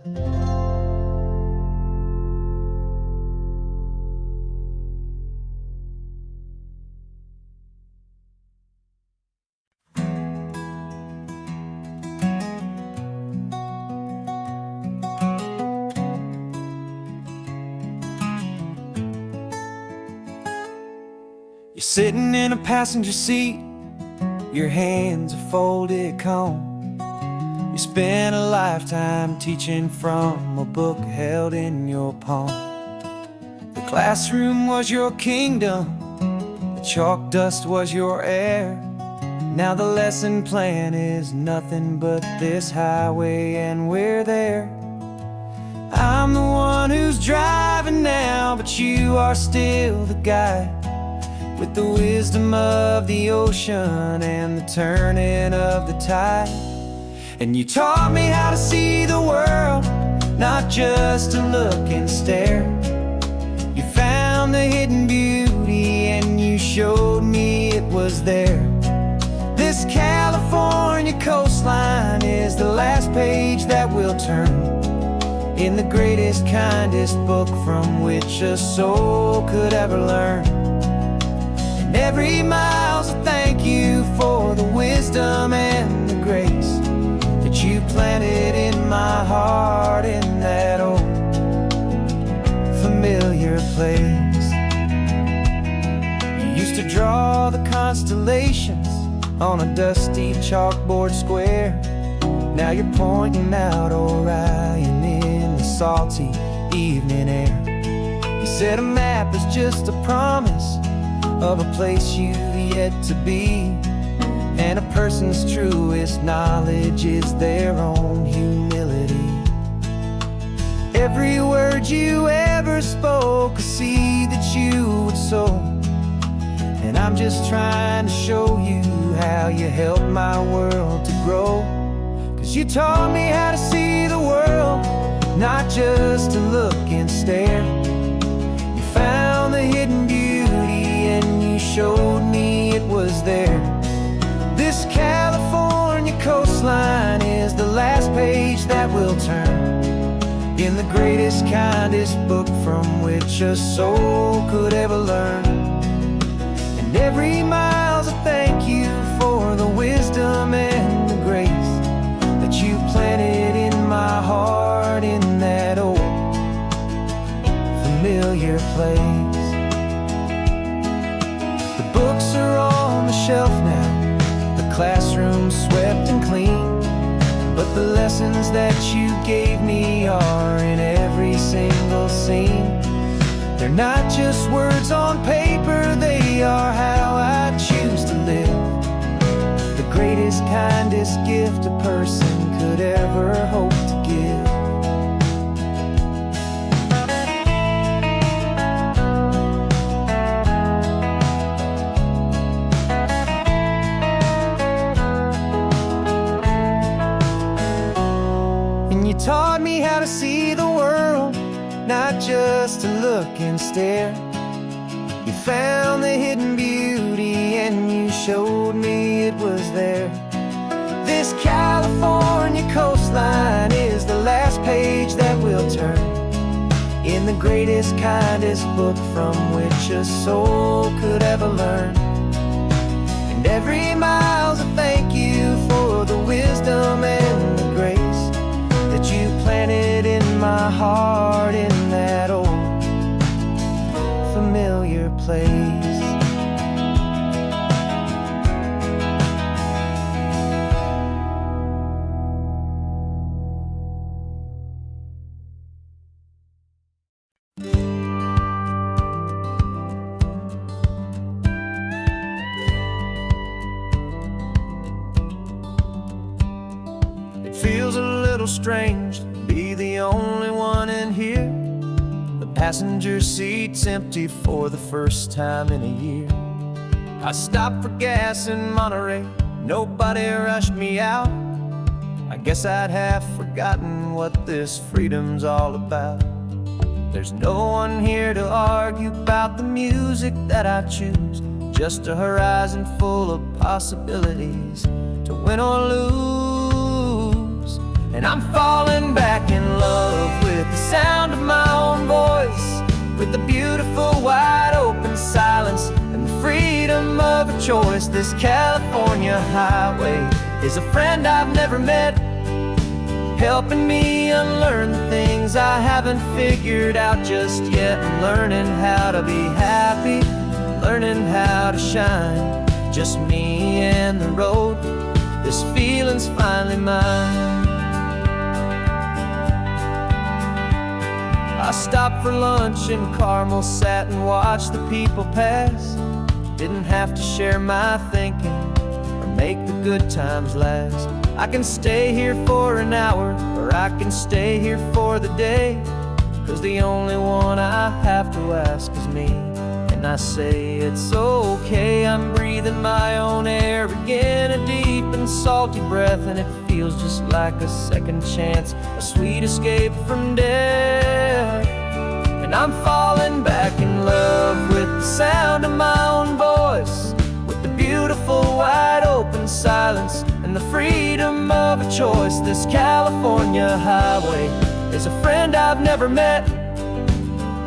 A: You're sitting in a passenger seat, your hands are folded calm. You spent a lifetime teaching from a book held in your palm. The classroom was your kingdom, the chalk dust was your air. Now the lesson plan is nothing but this highway and we're there. I'm the one who's driving now, but you are still the guide, with the wisdom of the ocean and the turning of the tide. And you taught me how to see the world, not just to look and stare. You found the hidden beauty and you showed me it was there. This California coastline is the last page that we'll turn in the greatest, kindest book from which a soul could ever learn. And every mile's a thank you for the wisdom and the grace that you planted in my heart in that old familiar place. You used to draw the constellations on a dusty chalkboard square. Now you're pointing out Orion in the salty evening air. You said a map is just a promise of a place you've yet to be, and a person's truest knowledge is their own humility. Every word you ever spoke, a seed that you would sow, and I'm just trying to show you how you helped my world to grow. 'Cause you taught me how to see the world, not just to look and stare. You found the hidden beauty and you showed me it was there. This California coastline is the last page that we'll turn in the greatest, kindest book from which a soul could ever learn. And every mile's a thank you for the wisdom and the grace that you planted in my heart in that old familiar place. The books are on the shelf now, the classroom swept and clean, but the lessons that you gave me are in every single scene. They're not just words on paper, they are how I choose to live. The greatest, kindest gift a person could ever hope to give. Taught me how to see the world, not just to look and stare. You found the hidden beauty and you showed me it was there. This California coastline is the last page that we'll turn in the greatest, kindest book from which a soul could ever learn. And every mile's a thank you for the wisdom and the grace that you planted in my heart in that old familiar place. It feels a little strange to be be the only one in here. The passenger seat's empty for the first time in a year. I stopped for gas in Monterey, nobody rushed me out. I guess I'd have forgotten what this freedom's all about. There's no one here to argue about the music that I choose, just a horizon full of possibilities to win or lose. And I'm falling back in love with the sound of my own voice, with the beautiful wide open silence and the freedom of a choice. This California highway is a friend I've never met, helping me unlearn the things I haven't figured out just yet. And learning how to be happy, learning how to shine, just me and the road. This feeling's finally mine. I stopped for lunch in Carmel, sat and watched the people pass. Didn't have to share my thinking or make the good times last. I can stay here for an hour, or I can stay here for the day, 'cause the only one I have to ask is me. And I say it's okay, I'm breathing my own air again, a deep and salty breath, and it feels just like a second chance, a sweet escape from death. And I'm falling back in love with the sound of my own voice, with the beautiful wide open silence and the freedom of a choice. This California highway is a friend I've never met,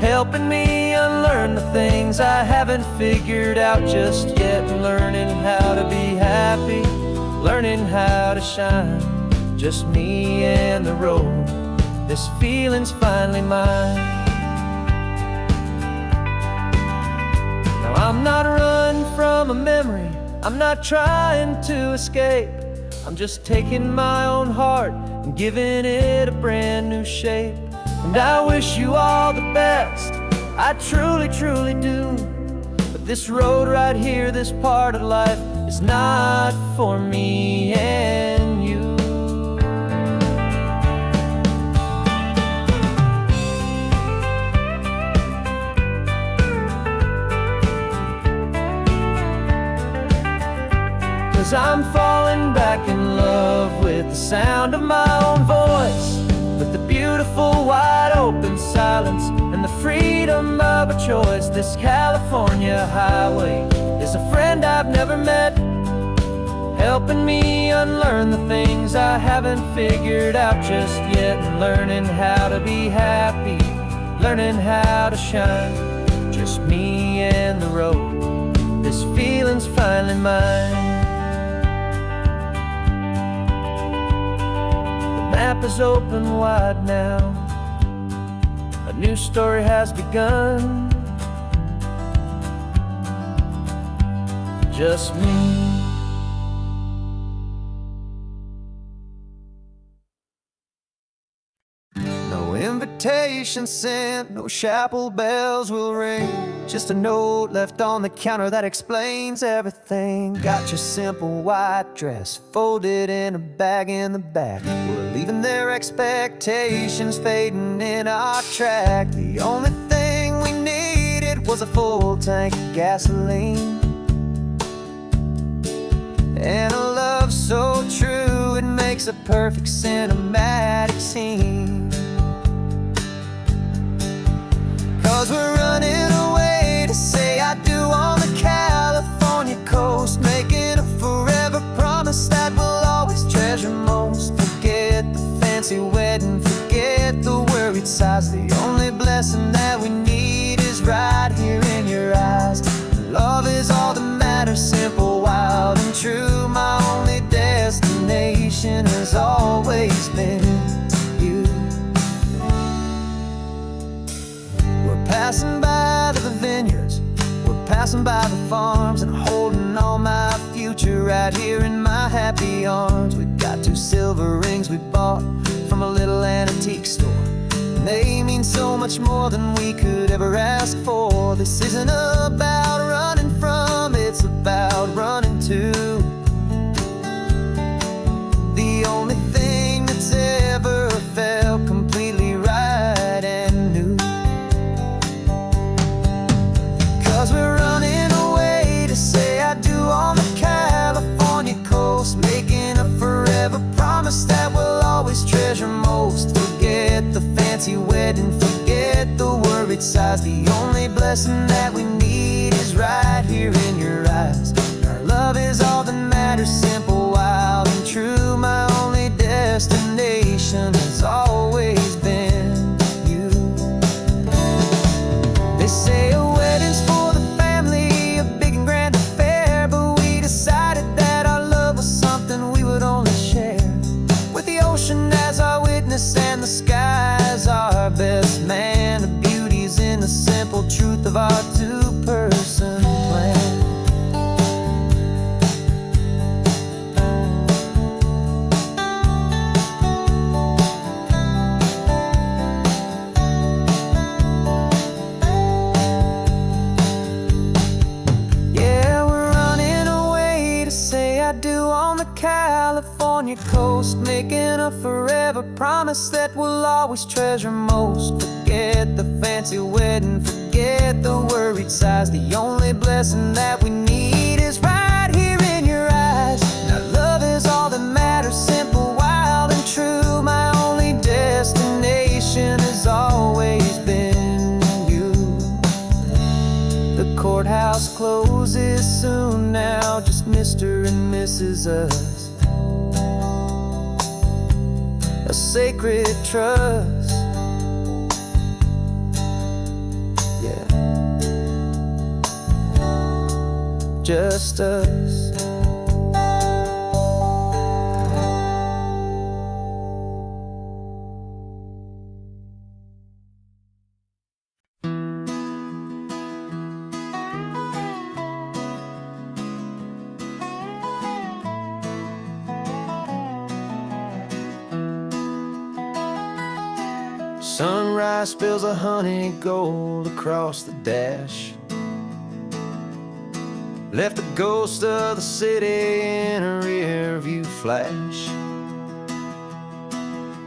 A: helping me unlearn the things I haven't figured out just yet. Learning how to be happy, learning how to shine, just me and the road. This feeling's finally mine. Now I'm not running from a memory, I'm not trying to escape. I'm just taking my own heart and giving it a brand new shape. And I wish you all the best, I truly, truly do. But this road right here, this part of life, is not for me and you. 'Cause I'm falling back in love with the sound of my own voice, with the beautiful wide open silence and the freedom of a choice. This California highway is a friend I've never met, helping me unlearn the things I haven't figured out just yet. And learning how to be happy, learning how to shine, just me and the road. This feeling's finally mine. The map is open wide now, a new story has begun, just me. No invitation sent, no chapel bells will ring, just a note left on the counter that explains everything. Got your simple white dress folded in a bag in the back. We're leaving their expectations fading in our track. The only thing we needed was a full tank of gasoline, and a love so true it makes a perfect cinematic scene. 'Cause we're running away to say I do on the California coast, making a forever promise that we'll always treasure most. Forget the fancy wedding, forget the worried sighs. The only blessing that we need is right here in your eyes. Love is all that matters, simple, wild, and true. My only destination has always been you. We're passing by the vineyards, we're passing by the farms, and holding all my future right here in my happy arms. We've got 2 silver rings we bought from a little antique store, and they mean so much more than we could ever ask for. This isn't about running from, it's about running to. The only thing that's ever felt complete worried sighs. The only blessing that we need is right here in your eyes. Our love is all that matters, simple, wild, and true. My only destination has always been you. They say a wedding's for the family, a big and grand affair, but we decided that our love was something we would only share with the ocean as our witness and the sky as our best man. The beauty's in the simple truth of our two-person plan. California coast, making a forever promise that we'll always treasure most. Forget the fancy wedding, forget the worried sighs. The only blessing that we need is right here in your eyes. Now love is all that matters, simple, wild, and true. My only destination has always been you. The courthouse closes soon now, just Mr. and Mrs. Us. A sacred trust, yeah, just us. Sunrise spills a honey gold across the dash, left the ghost of the city in a rear view flash.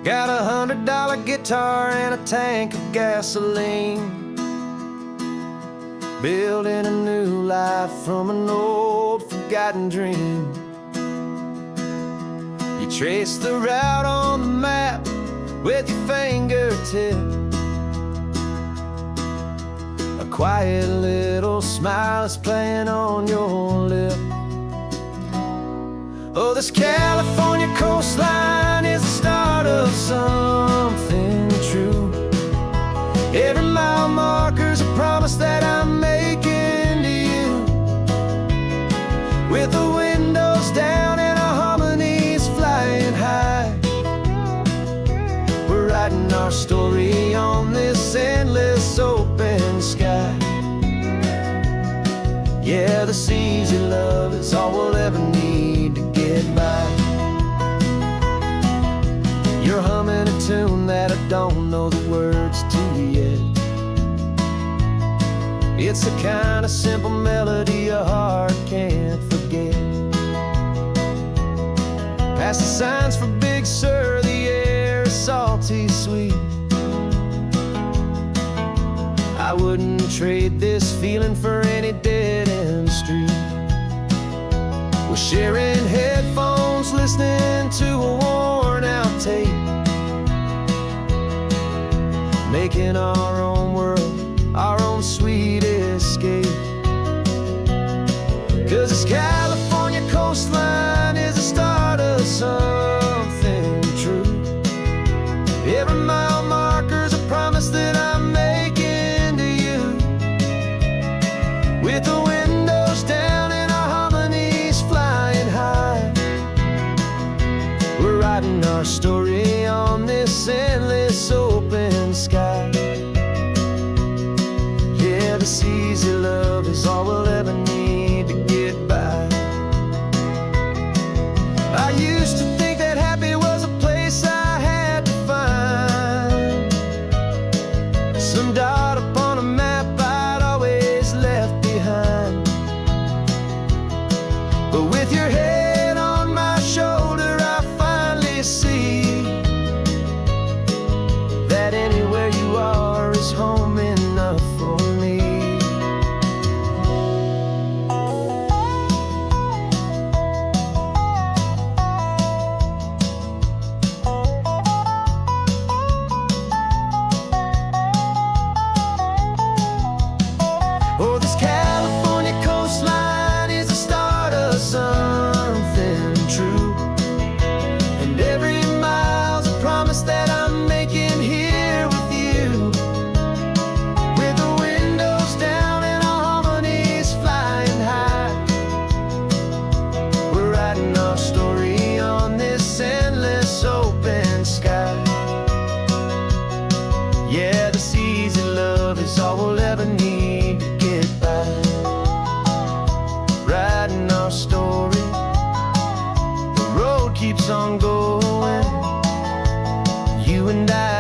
A: Got a $100 guitar and a tank of gasoline, building a new life from an old forgotten dream. You trace the route on the map with your fingertip, a quiet little smile is playing on your lip. Oh, this California coastline is the start of something true. Every mile marker's a promise that I'm making to you. With the windows down and our harmonies flying high, writing our story on this endless open sky. Yeah, this easy love is all we'll ever need to get by. You're humming a tune that I don't know the words to yet. It's the kind of simple melody a heart can't forget. Past the signs for Big Sur, the air is salty sweet. I wouldn't trade this feeling for any dead-end street. We're sharing headphones, listening to a worn-out tape, making our own world, our own sweet escape. 'Cause this California coastline is the start of something true. Every mile marker's a promise that I'm making to you. With the windows down and our harmonies flying high, we're writing our story on this endless open sky. Yeah, And I